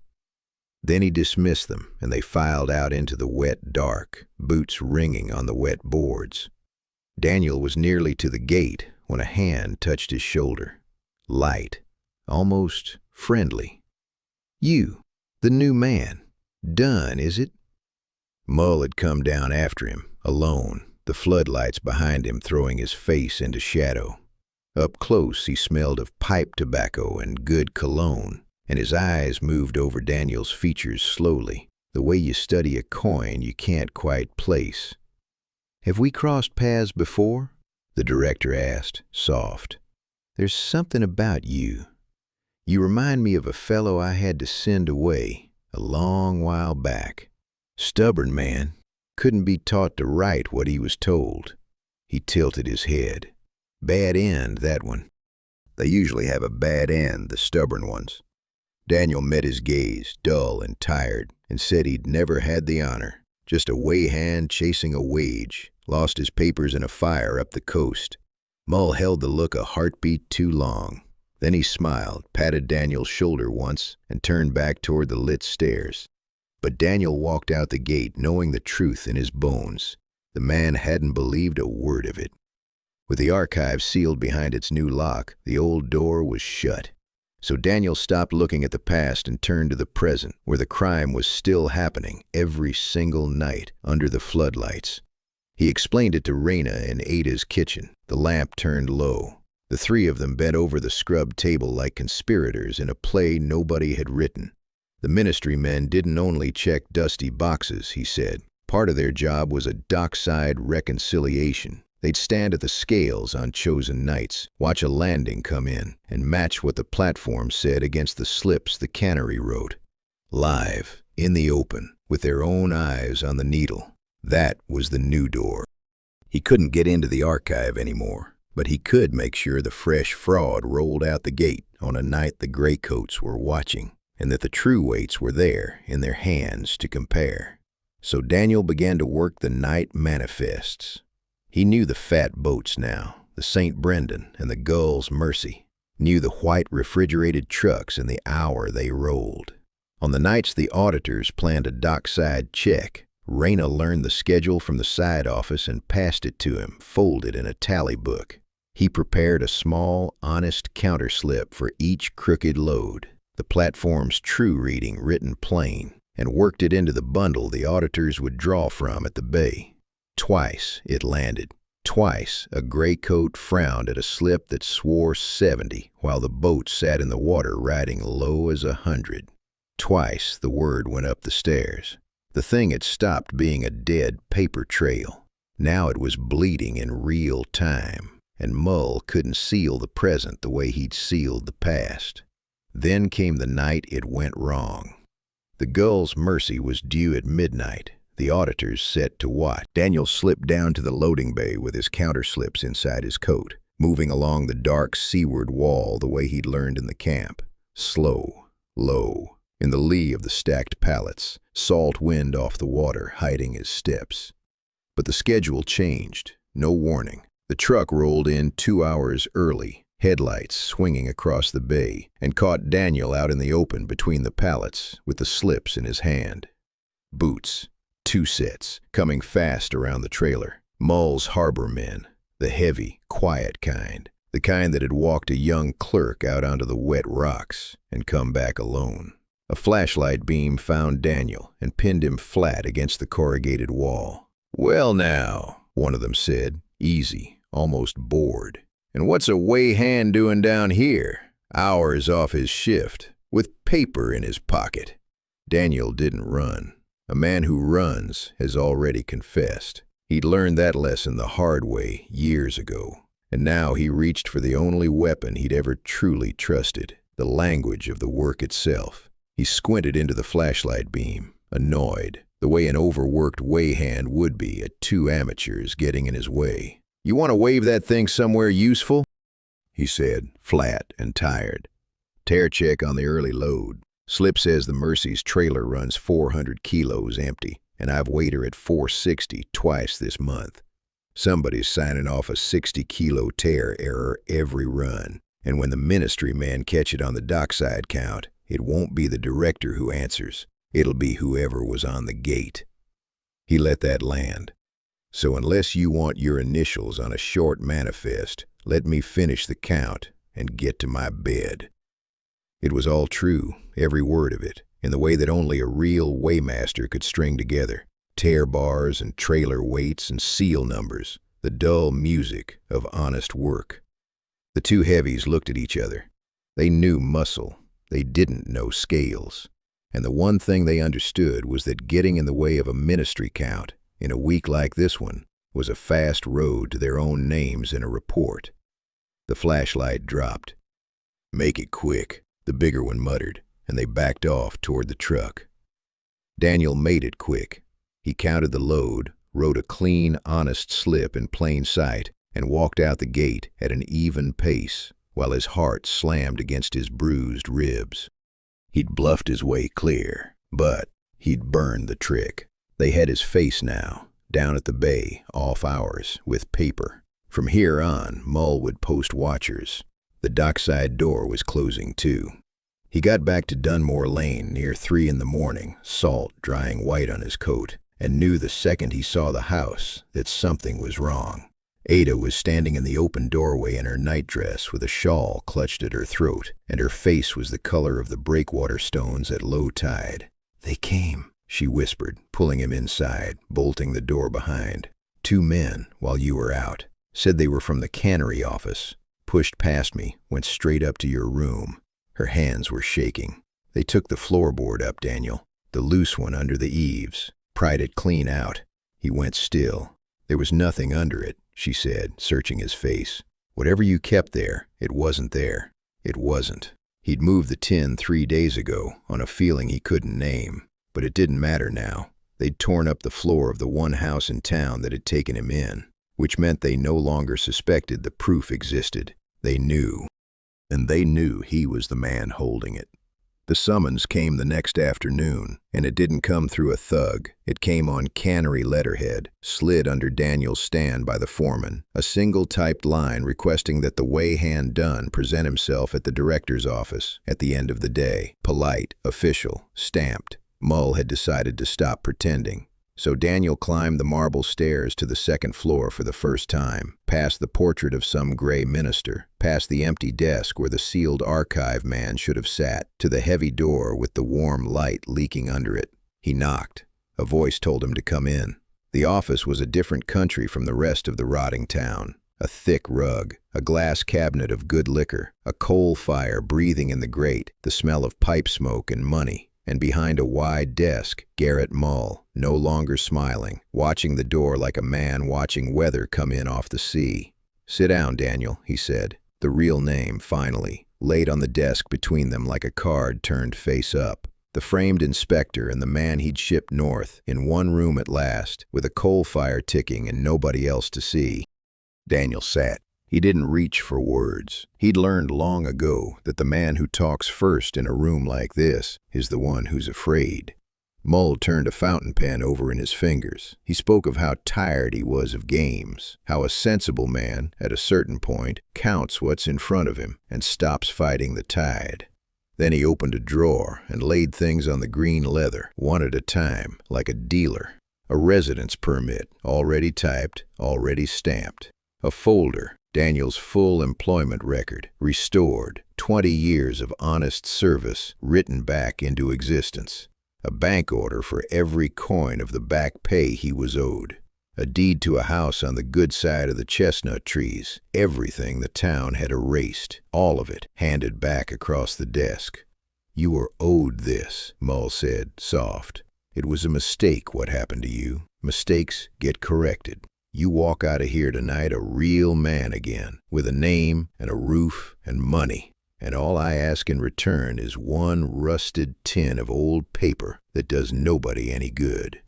Then he dismissed them, and they filed out into the wet dark, boots ringing on the wet boards. Daniel was nearly to the gate when a hand touched his shoulder. Light, almost friendly. "You, the new man. Done, is it?" Mull had come down after him, alone, the floodlights behind him throwing his face into shadow. Up close he smelled of pipe tobacco and good cologne, and his eyes moved over Daniel's features slowly, the way you study a coin you can't quite place. "Have we crossed paths before?" the director asked, soft. "There's something about you. You remind me of a fellow I had to send away a long while back. Stubborn man, couldn't be taught to write what he was told." He tilted his head. "Bad end, that one. They usually have a bad end, the stubborn ones." Daniel met his gaze, dull and tired, and said he'd never had the honor. Just a way hand chasing a wage, lost his papers in a fire up the coast. Mull held the look a heartbeat too long. Then he smiled, patted Daniel's shoulder once, and turned back toward the lit stairs. But Daniel walked out the gate knowing the truth in his bones. The man hadn't believed a word of it. With the archive sealed behind its new lock, the old door was shut. So Daniel stopped looking at the past and turned to the present, where the crime was still happening every single night under the floodlights. He explained it to Raina in Ada's kitchen. The lamp turned low. The 3 of them bent over the scrubbed table like conspirators in a play nobody had written. The ministry men didn't only check dusty boxes, he said. Part of their job was a dockside reconciliation, They'd stand at the scales on chosen nights, watch a landing come in, and match what the platform said against the slips the cannery wrote. Live, in the open, with their own eyes on the needle. That was the new door. He couldn't get into the archive anymore, but he could make sure the fresh fraud rolled out the gate on a night the graycoats were watching, and that the true weights were there in their hands to compare. So Daniel began to work the night manifests. He knew the fat boats now, the St. Brendan and the Gull's Mercy, knew the white refrigerated trucks and the hour they rolled. On the nights the auditors planned a dockside check, Rayna learned the schedule from the side office and passed it to him, folded in a tally book. He prepared a small, honest counterslip for each crooked load, the platform's true reading written plain, and worked it into the bundle the auditors would draw from at the bay. Twice it landed. Twice a graycoat frowned at a slip that swore 70, while the boat sat in the water riding low as 100. Twice the word went up the stairs. The thing had stopped being a dead paper trail. Now it was bleeding in real time, and Mull couldn't seal the present the way he'd sealed the past. Then came the night it went wrong. The Gull's Mercy was due at midnight. The auditors set to watch. Daniel slipped down to the loading bay with his counterslips inside his coat, moving along the dark seaward wall the way he'd learned in the camp. Slow, low, in the lee of the stacked pallets, salt wind off the water hiding his steps. But the schedule changed. No warning. The truck rolled in 2 hours early, headlights swinging across the bay, and caught Daniel out in the open between the pallets with the slips in his hand. Boots. 2 sets, coming fast around the trailer. Mull's harbor men, the heavy, quiet kind, the kind that had walked a young clerk out onto the wet rocks and come back alone. A flashlight beam found Daniel and pinned him flat against the corrugated wall. "Well now," one of them said, easy, almost bored. "And what's a way hand doing down here? Hours off his shift, with paper in his pocket." Daniel didn't run. A man who runs has already confessed. He'd learned that lesson the hard way years ago, and now he reached for the only weapon he'd ever truly trusted, the language of the work itself. He squinted into the flashlight beam, annoyed, the way an overworked way hand would be at 2 amateurs getting in his way. "You want to wave that thing somewhere useful?" he said, flat and tired. "Tear check on the early load. Slip says the Mercy's trailer runs 400 kilos empty, and I've weighed her at 460 twice this month. Somebody's signing off a 60-kilo tear error every run, and when the ministry men catch it on the dockside count, it won't be the director who answers. It'll be whoever was on the gate." He let that land. "So unless you want your initials on a short manifest, let me finish the count and get to my bed." It was all true, every word of it, in the way that only a real weighmaster could string together. Tear bars and trailer weights and seal numbers, the dull music of honest work. The 2 heavies looked at each other. They knew muscle. They didn't know scales. And the one thing they understood was that getting in the way of a ministry count, in a week like this one, was a fast road to their own names in a report. The flashlight dropped. "Make it quick," the bigger one muttered, and they backed off toward the truck. Daniel made it quick. He counted the load, wrote a clean, honest slip in plain sight, and walked out the gate at an even pace, while his heart slammed against his bruised ribs. He'd bluffed his way clear, but he'd burned the trick. They had his face now, down at the bay, off hours, with paper. From here on, Mull would post watchers. The dockside door was closing too. He got back to Dunmore Lane near 3 in the morning, salt drying white on his coat, and knew the second he saw the house that something was wrong. Ada was standing in the open doorway in her nightdress with a shawl clutched at her throat, and her face was the color of the breakwater stones at low tide. "They came," she whispered, pulling him inside, bolting the door behind. "2 men, while you were out. Said they were from the cannery office. Pushed past me, went straight up to your room." Her hands were shaking. "They took the floorboard up, Daniel, the loose one under the eaves, pried it clean out." He went still. There was nothing under it. she said, searching his face. "Whatever you kept there, it wasn't there. It wasn't." He'd moved the tin 3 days ago on a feeling he couldn't name, but it didn't matter now. They'd torn up the floor of the one house in town that had taken him in, which meant they no longer suspected the proof existed. They knew. And they knew he was the man holding it. The summons came the next afternoon, and it didn't come through a thug. It came on cannery letterhead, slid under Daniel's stand by the foreman, a single typed line requesting that the way-hand done present himself at the director's office at the end of the day. Polite, official, stamped. Mull had decided to stop pretending. So Daniel climbed the marble stairs to the second floor for the first time, past the portrait of some gray minister, past the empty desk where the sealed archive man should have sat, to the heavy door with the warm light leaking under it. He knocked. A voice told him to come in. The office was a different country from the rest of the rotting town. A thick rug, a glass cabinet of good liquor, a coal fire breathing in the grate, the smell of pipe smoke and money. And behind a wide desk, Garrett Mull, no longer smiling, watching the door like a man watching weather come in off the sea. "Sit down, Daniel," he said. The real name, finally, laid on the desk between them like a card turned face up. The framed inspector and the man he'd shipped north, in one room at last, with a coal fire ticking and nobody else to see. Daniel sat. He didn't reach for words. He'd learned long ago that the man who talks first in a room like this is the one who's afraid. Mull turned a fountain pen over in his fingers. He spoke of how tired he was of games, how a sensible man, at a certain point, counts what's in front of him and stops fighting the tide. Then he opened a drawer and laid things on the green leather, one at a time, like a dealer. A residence permit, already typed, already stamped. A folder. Daniel's full employment record, restored, 20 years of honest service written back into existence. A bank order for every coin of the back pay he was owed. A deed to a house on the good side of the chestnut trees. Everything the town had erased, all of it, handed back across the desk. "You were owed this," Mull said, soft. "It was a mistake what happened to you. Mistakes get corrected. You walk out of here tonight a real man again, with a name and a roof and money. And all I ask in return is one rusted tin of old paper that does nobody any good."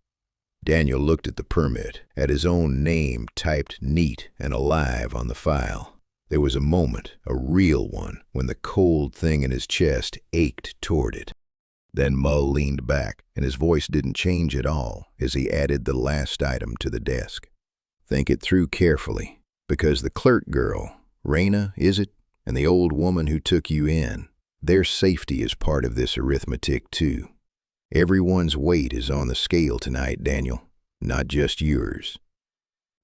Daniel looked at the permit, at his own name typed neat and alive on the file. There was a moment, a real one, when the cold thing in his chest ached toward it. Then Mull leaned back, and his voice didn't change at all as he added the last item to the desk. "Think it through carefully, because the clerk girl, Raina, is it, and the old woman who took you in, their safety is part of this arithmetic too. Everyone's weight is on the scale tonight, Daniel, not just yours."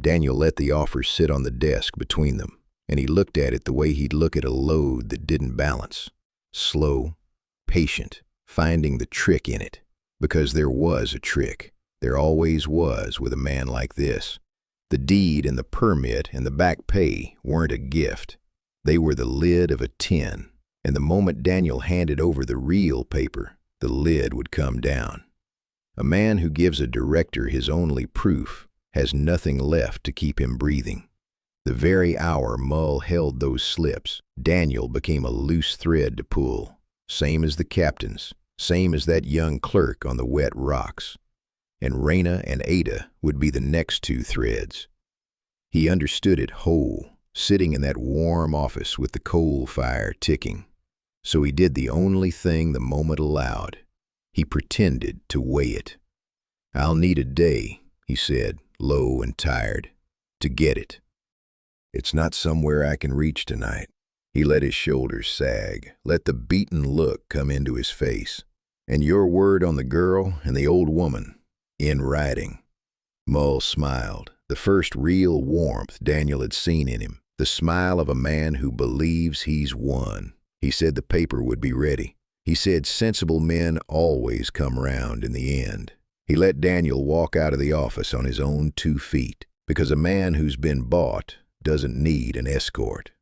Daniel let the offer sit on the desk between them, and he looked at it the way he'd look at a load that didn't balance. Slow, patient, finding the trick in it, because there was a trick. There always was with a man like this. The deed and the permit and the back pay weren't a gift. They were the lid of a tin, and the moment Daniel handed over the real paper, the lid would come down. A man who gives a director his only proof has nothing left to keep him breathing. The very hour Mull held those slips, Daniel became a loose thread to pull, same as the captain's, same as that young clerk on the wet rocks. And Raina and Ada would be the next two threads. He understood it whole, sitting in that warm office with the coal fire ticking. So he did the only thing the moment allowed. He pretended to weigh it. "I'll need a day," he said, low and tired, "to get it. It's not somewhere I can reach tonight." He let his shoulders sag, let the beaten look come into his face. "And your word on the girl and the old woman, in writing." Mull smiled, the first real warmth Daniel had seen in him, the smile of a man who believes he's won. He said the paper would be ready. He said sensible men always come round in the end. He let Daniel walk out of the office on his own 2 feet, because a man who's been bought doesn't need an escort.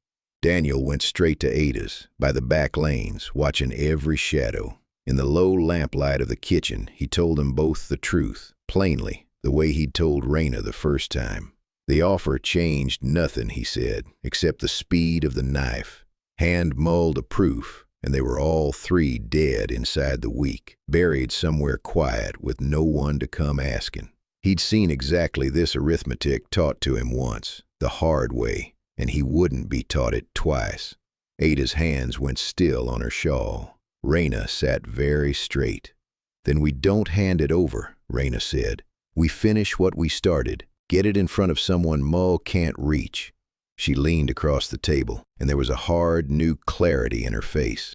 Daniel went straight to Ada's, by the back lanes, watching every shadow. In the low lamplight of the kitchen, he told them both the truth, plainly, the way he'd told Raina the first time. The offer changed nothing, he said, except the speed of the knife. Hand mulled a proof, and they were all three dead inside the week, buried somewhere quiet with no one to come asking. He'd seen exactly this arithmetic taught to him once, the hard way, and he wouldn't be taught it twice. Ada's hands went still on her shawl. Raina sat very straight. "Then we don't hand it over," Raina said. "We finish what we started, get it in front of someone Mull can't reach." She leaned across the table, and there was a hard, new clarity in her face.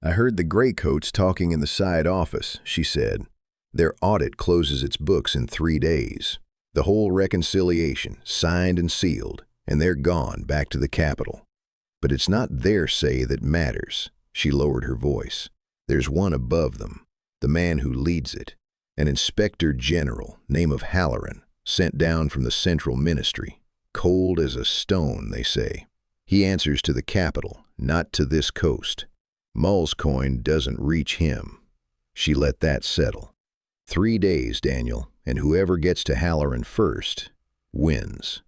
"I heard the Greycoats talking in the side office," she said. "Their audit closes its books in 3 days. The whole reconciliation, signed and sealed, and they're gone back to the Capitol. But it's not their say that matters." She lowered her voice. "There's one above them, the man who leads it, an inspector general, name of Halloran, sent down from the Central Ministry. Cold as a stone, they say. He answers to the Capitol, not to this coast. Mull's coin doesn't reach him." She let that settle. 3 days, Daniel, and whoever gets to Halloran first wins.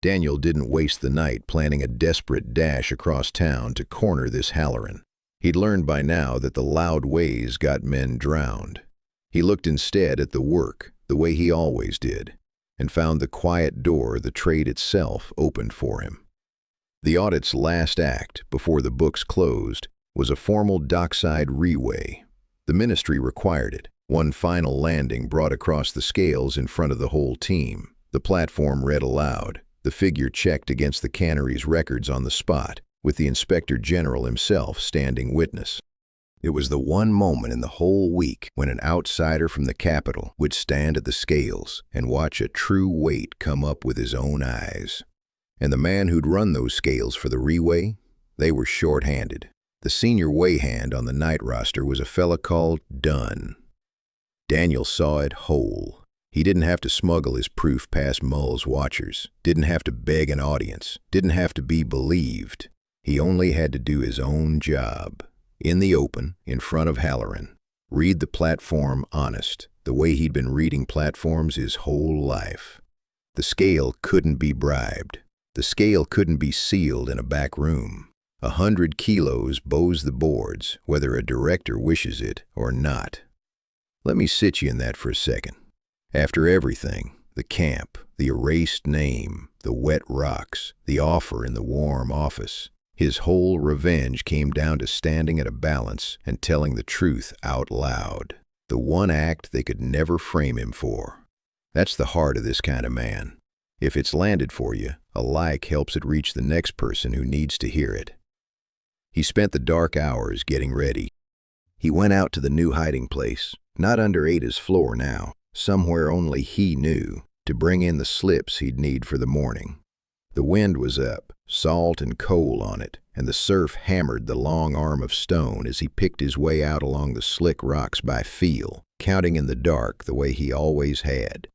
Daniel didn't waste the night planning a desperate dash across town to corner this Halloran. He'd learned by now that the loud ways got men drowned. He looked instead at the work, the way he always did, and found the quiet door the trade itself opened for him. The audit's last act, before the books closed, was a formal dockside reweigh. The ministry required it. One final landing brought across the scales in front of the whole team. The platform read aloud. The figure checked against the cannery's records on the spot, with the inspector general himself standing witness. It was the one moment in the whole week when an outsider from the Capitol would stand at the scales and watch a true weight come up with his own eyes. And the man who'd run those scales for the reweigh, they were short-handed. The senior weigh hand on the night roster was a fella called Dunn. Daniel saw it whole. He didn't have to smuggle his proof past Mull's watchers, didn't have to beg an audience, didn't have to be believed. He only had to do his own job. In the open, in front of Halloran. Read the platform honest, the way he'd been reading platforms his whole life. The scale couldn't be bribed. The scale couldn't be sealed in a back room. 100 kilos bows the boards, whether a director wishes it or not. Let me sit you in that for a second. After everything, the camp, the erased name, the wet rocks, the offer in the warm office, his whole revenge came down to standing at a balance and telling the truth out loud. The one act they could never frame him for. That's the heart of this kind of man. If it's landed for you, a like helps it reach the next person who needs to hear it. He spent the dark hours getting ready. He went out to the new hiding place, not under Ada's floor now, somewhere only he knew, to bring in the slips he'd need for the morning. The wind was up, salt and coal on it, and the surf hammered the long arm of stone as he picked his way out along the slick rocks by feel, counting in the dark the way he always had.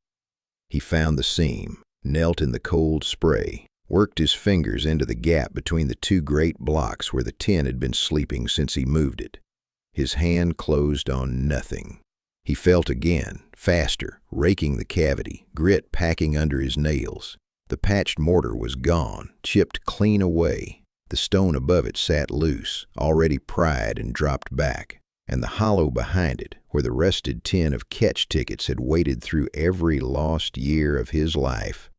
He found the seam, knelt in the cold spray, worked his fingers into the gap between the two great blocks where the tin had been sleeping since he moved it. His hand closed on nothing. He felt again, faster, raking the cavity, grit packing under his nails. The patched mortar was gone, chipped clean away. The stone above it sat loose, already pried and dropped back. And the hollow behind it, where the rusted tin of catch tickets had waited through every lost year of his life,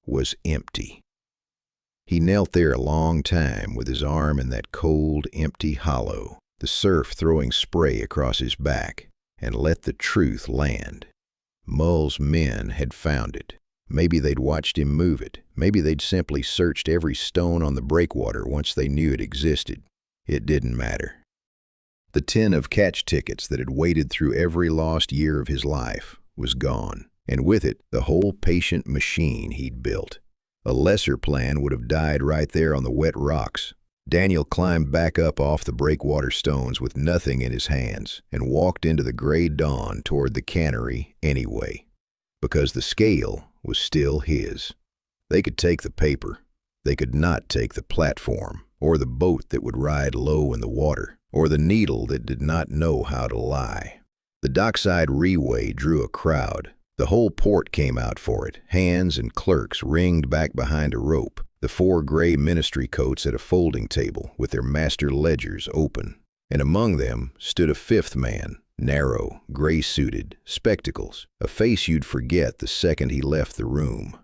was empty. He knelt there a long time with his arm in that cold, empty hollow, the surf throwing spray across his back, and let the truth land. Mull's men had found it. Maybe they'd watched him move it. Maybe they'd simply searched every stone on the breakwater once they knew it existed. It didn't matter. The tin of catch tickets that had waited through every lost year of his life was gone, and with it the whole patient machine he'd built. A lesser plan would have died right there on the wet rocks. Daniel climbed back up off the breakwater stones with nothing in his hands and walked into the gray dawn toward the cannery anyway, because the scale was still his. They could take the paper. They could not take the platform, or the boat that would ride low in the water, or the needle that did not know how to lie. The dockside reweigh drew a crowd, The whole port came out for it, hands and clerks ringed back behind a rope, the 4 gray ministry coats at a folding table with their master ledgers open. And among them stood a 5th man, narrow, gray-suited, spectacles, a face you'd forget the second he left the room.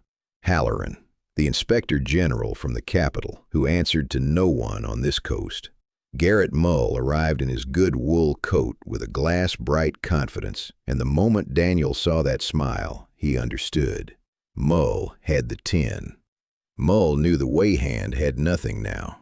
Halloran, the Inspector General from the capital, who answered to no one on this coast. Garrett Mull arrived in his good wool coat with a glass-bright confidence, and the moment Daniel saw that smile, he understood. Mull had the tin. Mull knew the weigh hand had nothing now.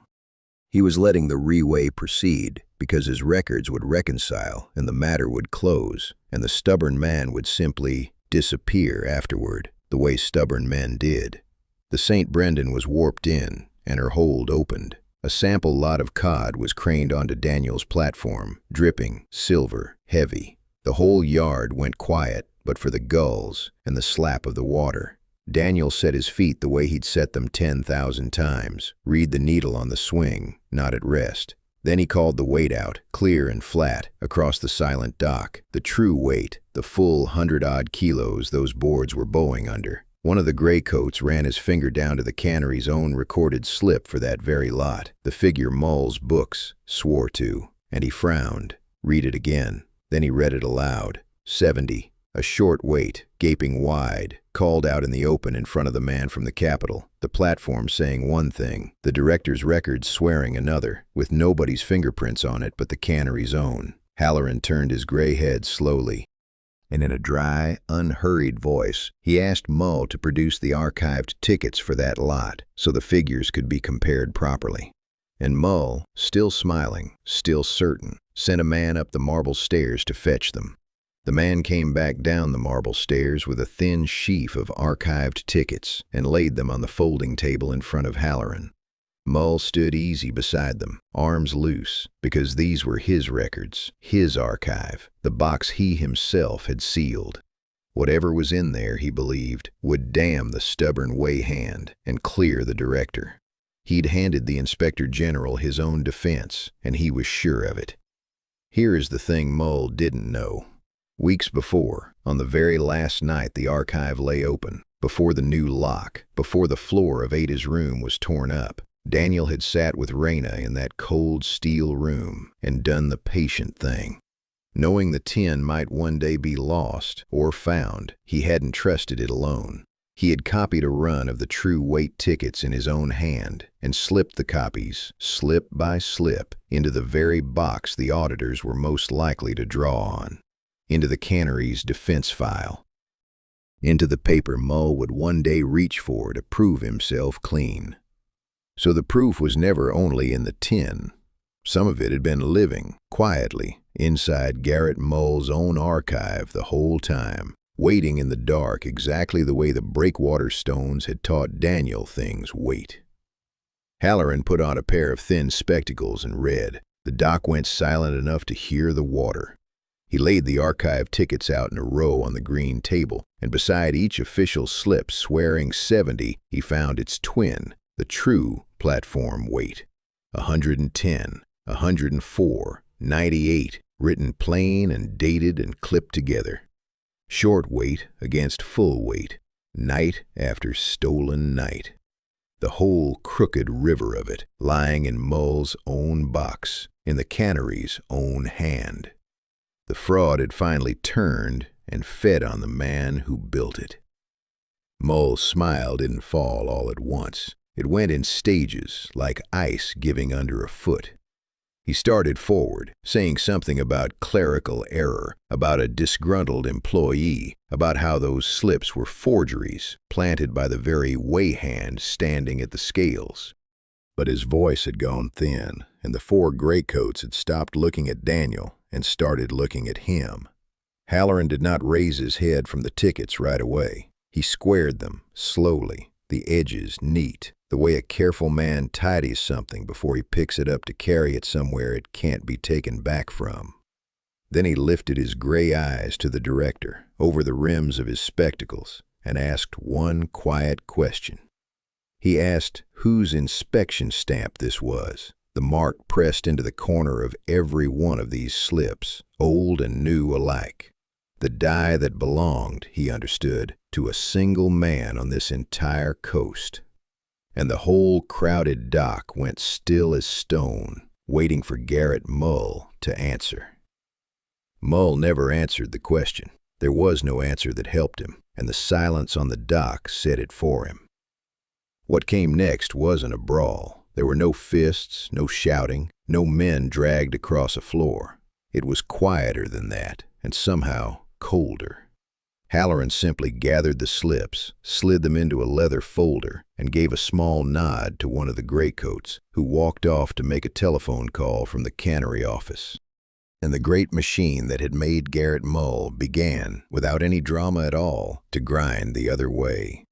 He was letting the reweigh proceed because his records would reconcile and the matter would close, and the stubborn man would simply disappear afterward, the way stubborn men did. The St. Brendan was warped in, and her hold opened. A sample lot of cod was craned onto Daniel's platform, dripping, silver, heavy. The whole yard went quiet, but for the gulls and the slap of the water. Daniel set his feet the way he'd set them 10,000 times, read the needle on the swing, not at rest. Then he called the weight out, clear and flat, across the silent dock, the true weight, the full 100-odd kilos those boards were bowing under. One of the gray coats ran his finger down to the cannery's own recorded slip for that very lot, the figure Mull's books swore to, and he frowned. Read it again. Then he read it aloud. 70. A short wait, gaping wide, called out in the open in front of the man from the capital, the platform saying one thing, the director's records swearing another, with nobody's fingerprints on it but the cannery's own. Halloran turned his gray head slowly, and in a dry, unhurried voice, he asked Mull to produce the archived tickets for that lot so the figures could be compared properly. And Mull, still smiling, still certain, sent a man up the marble stairs to fetch them. The man came back down the marble stairs with a thin sheaf of archived tickets and laid them on the folding table in front of Halloran. Mull stood easy beside them, arms loose, because these were his records, his archive, the box he himself had sealed. Whatever was in there, he believed, would damn the stubborn weigh hand and clear the director. He'd handed the Inspector General his own defense, and he was sure of it. Here is the thing Mull didn't know. Weeks before, on the very last night the archive lay open, before the new lock, before the floor of Ada's room was torn up, Daniel had sat with Raina in that cold steel room and done the patient thing. Knowing the tin might one day be lost or found, he hadn't trusted it alone. He had copied a run of the true weight tickets in his own hand and slipped the copies, slip by slip, into the very box the auditors were most likely to draw on. Into the cannery's defense file. Into the paper Mull would one day reach for to prove himself clean. So the proof was never only in the tin. Some of it had been living, quietly, inside Garrett Mull's own archive the whole time, waiting in the dark exactly the way the breakwater stones had taught Daniel things wait. Halloran put on a pair of thin spectacles and read. The dock went silent enough to hear the water. He laid the archive tickets out in a row on the green table, and beside each official slip swearing 70, he found its twin, the true platform weight. 110, 104, 98, written plain and dated and clipped together. Short weight against full weight, night after stolen night. The whole crooked river of it lying in Mull's own box, in the cannery's own hand. The fraud had finally turned and fed on the man who built it. Mull's smile didn't fall all at once. It went in stages, like ice giving under a foot. He started forward, saying something about clerical error, about a disgruntled employee, about how those slips were forgeries, planted by the very weigh hand standing at the scales. But his voice had gone thin, and the 4 graycoats had stopped looking at Daniel and started looking at him. Halloran did not raise his head from the tickets right away. He squared them, slowly, the edges neat, the way a careful man tidies something before he picks it up to carry it somewhere it can't be taken back from. Then he lifted his gray eyes to the director, over the rims of his spectacles, and asked one quiet question. He asked whose inspection stamp this was, the mark pressed into the corner of every one of these slips, old and new alike. The die that belonged, he understood, to a single man on this entire coast. And the whole crowded dock went still as stone, waiting for Garrett Mull to answer. Mull never answered the question. There was no answer that helped him, and the silence on the dock said it for him. What came next wasn't a brawl. There were no fists, no shouting, no men dragged across a floor. It was quieter than that, and somehow colder. Halloran simply gathered the slips, slid them into a leather folder, and gave a small nod to one of the graycoats, who walked off to make a telephone call from the cannery office. And the great machine that had made Garrett Mull began, without any drama at all, to grind the other way.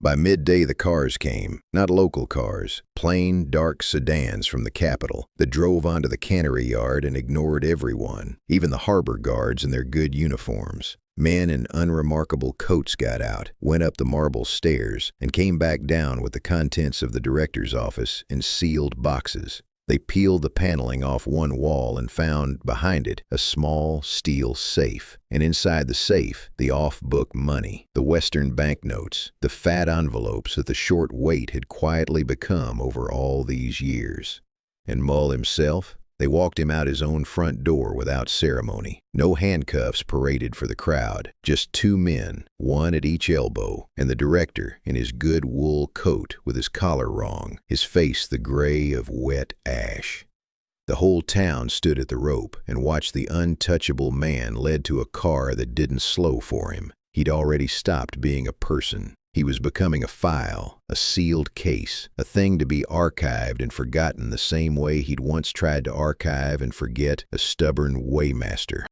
By midday the cars came, not local cars, plain, dark sedans from the capital that drove onto the cannery yard and ignored everyone, even the harbor guards in their good uniforms. Men in unremarkable coats got out, went up the marble stairs, and came back down with the contents of the director's office in sealed boxes. They peeled the paneling off one wall and found, behind it, a small steel safe, and inside the safe, the off-book money, the Western banknotes, the fat envelopes that the short wait had quietly become over all these years. And Mull himself? They walked him out his own front door without ceremony. No handcuffs paraded for the crowd, just two men, one at each elbow, and the director in his good wool coat with his collar wrong, his face the gray of wet ash. The whole town stood at the rope and watched the untouchable man led to a car that didn't slow for him. He'd already stopped being a person. He was becoming a file, a sealed case, a thing to be archived and forgotten the same way he'd once tried to archive and forget a stubborn waymaster.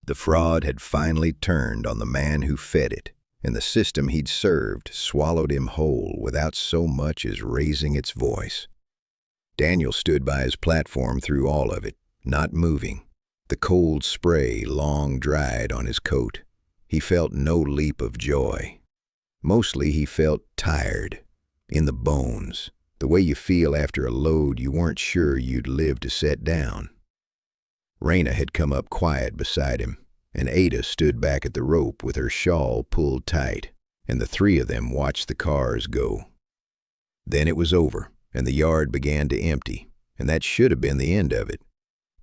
The fraud had finally turned on the man who fed it, and the system he'd served swallowed him whole without so much as raising its voice. Daniel stood by his platform through all of it, not moving. The cold spray long dried on his coat. He felt no leap of joy. Mostly he felt tired, in the bones, the way you feel after a load you weren't sure you'd live to set down. Raina had come up quiet beside him, and Ada stood back at the rope with her shawl pulled tight, and the three of them watched the cars go. Then it was over, and the yard began to empty, and that should have been the end of it.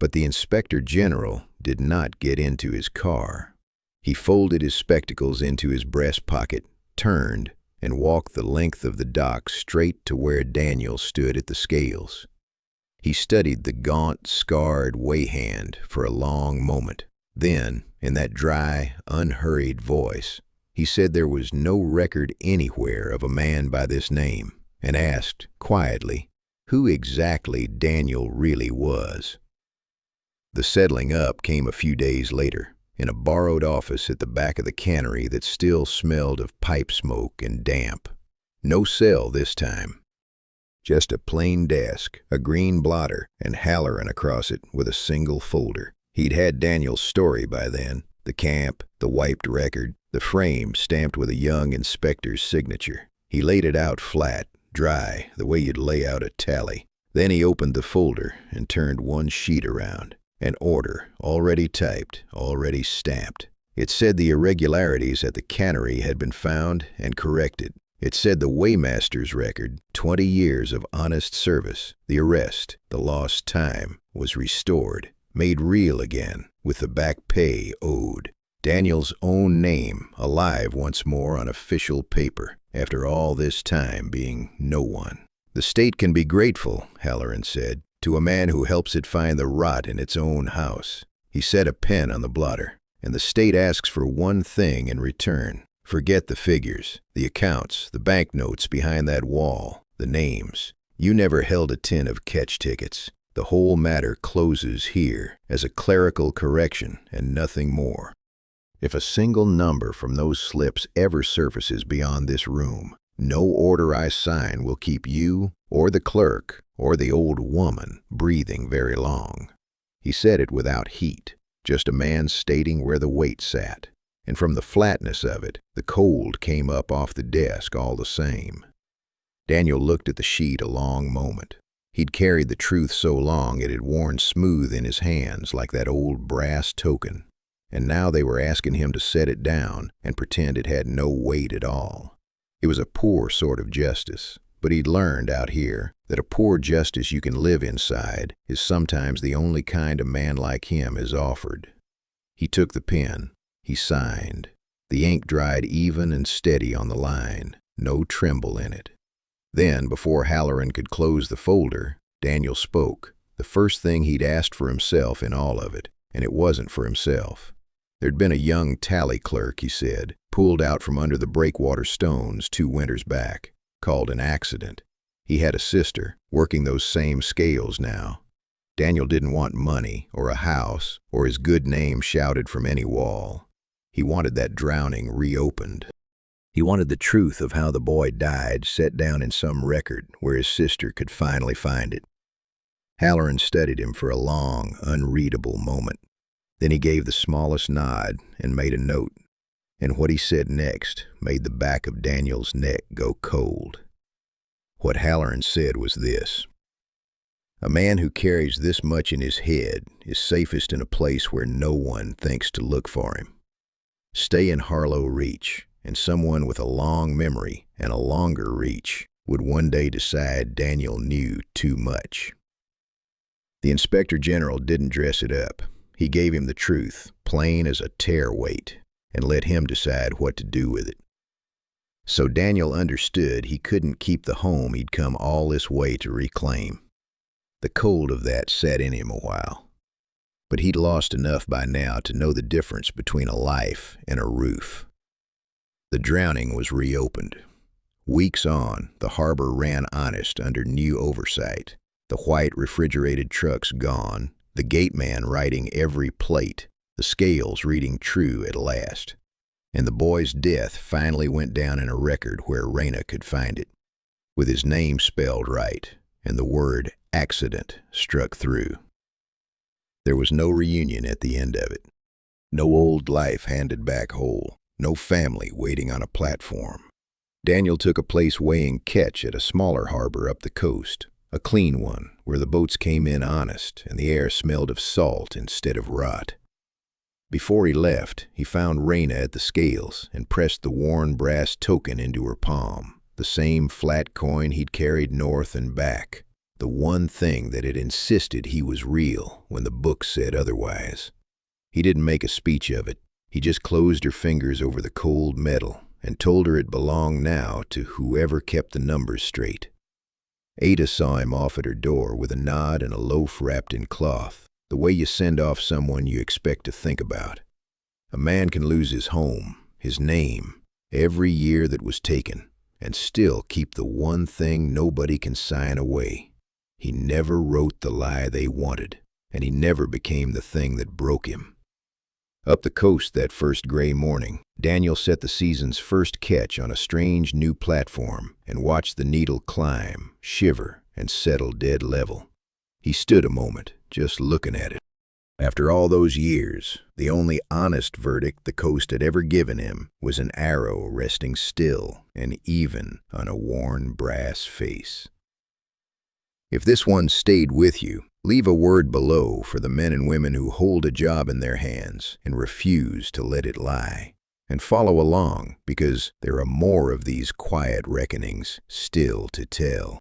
But the Inspector General did not get into his car. He folded his spectacles into his breast pocket, turned, and walked the length of the dock straight to where Daniel stood at the scales. He studied the gaunt, scarred way-hand for a long moment. Then, in that dry, unhurried voice, he said there was no record anywhere of a man by this name, and asked, quietly, who exactly Daniel really was. The settling up came a few days later, in a borrowed office at the back of the cannery that still smelled of pipe smoke and damp. No cell this time. Just a plain desk, a green blotter, and Halloran across it with a single folder. He'd had Daniel's story by then, the camp, the wiped record, the frame stamped with a young inspector's signature. He laid it out flat, dry, the way you'd lay out a tally. Then he opened the folder and turned one sheet around. An order, already typed, already stamped. It said the irregularities at the cannery had been found and corrected. It said the weighmaster's record, 20 years of honest service, the arrest, the lost time, was restored, made real again, with the back pay owed. Daniel's own name alive once more on official paper, after all this time being no one. The state can be grateful, Halloran said, to a man who helps it find the rot in its own house. He set a pen on the blotter, and the state asks for one thing in return. Forget the figures, the accounts, the banknotes behind that wall, the names. You never held a tin of catch tickets. The whole matter closes here as a clerical correction and nothing more. If a single number from those slips ever surfaces beyond this room, no order I sign will keep you or the clerk or the old woman breathing very long. He said it without heat, just a man stating where the weight sat. And from the flatness of it, the cold came up off the desk all the same. Daniel looked at the sheet a long moment. He'd carried the truth so long it had worn smooth in his hands like that old brass token. and now they were asking him to set it down and pretend it had no weight at all. It was a poor sort of justice, but he'd learned out here that a poor justice you can live inside is sometimes the only kind a man like him is offered. He took the pen. He signed. The ink dried even and steady on the line, no tremble in it. Then, before Halloran could close the folder, Daniel spoke, the first thing he'd asked for himself in all of it, and it wasn't for himself. There'd been a young tally clerk, he said, pulled out from under the breakwater stones 2 winters back, called an accident. He had a sister, working those same scales now. Daniel didn't want money, or a house, or his good name shouted from any wall. He wanted that drowning reopened. He wanted the truth of how the boy died set down in some record where his sister could finally find it. Halloran studied him for a long, unreadable moment. Then he gave the smallest nod and made a note, and what he said next made the back of Daniel's neck go cold. What Halloran said was this: "A man who carries this much in his head is safest in a place where no one thinks to look for him. Stay in Harlow Reach, and someone with a long memory and a longer reach would one day decide Daniel knew too much." The Inspector General didn't dress it up. He gave him the truth, plain as a tear weight, and let him decide what to do with it. So Daniel understood he couldn't keep the home he'd come all this way to reclaim. The cold of that sat in him a while. But he'd lost enough by now to know the difference between a life and a roof. The drowning was reopened. Weeks on, the harbor ran honest under new oversight. The white refrigerated trucks gone, the gateman writing every plate, the scales reading true at last. And the boy's death finally went down in a record where Raina could find it, with his name spelled right, and the word accident struck through. There was no reunion at the end of it. No old life handed back whole. No family waiting on a platform. Daniel took a place weighing catch at a smaller harbor up the coast, a clean one where the boats came in honest and the air smelled of salt instead of rot. Before he left, he found Raina at the scales and pressed the worn brass token into her palm, the same flat coin he'd carried north and back, the one thing that had insisted he was real when the book said otherwise. He didn't make a speech of it. He just closed her fingers over the cold metal and told her it belonged now to whoever kept the numbers straight. Ada saw him off at her door with a nod and a loaf wrapped in cloth, the way you send off someone you expect to think about. A man can lose his home, his name, every year that was taken, and still keep the one thing nobody can sign away. He never wrote the lie they wanted, and he never became the thing that broke him. Up the coast that first gray morning, Daniel set the season's first catch on a strange new platform and watched the needle climb, shiver, and settle dead level. He stood a moment, just looking at it. After all those years, the only honest verdict the coast had ever given him was an arrow resting still and even on a worn brass face. If this one stayed with you, leave a word below for the men and women who hold a job in their hands and refuse to let it lie. And follow along, because there are more of these quiet reckonings still to tell.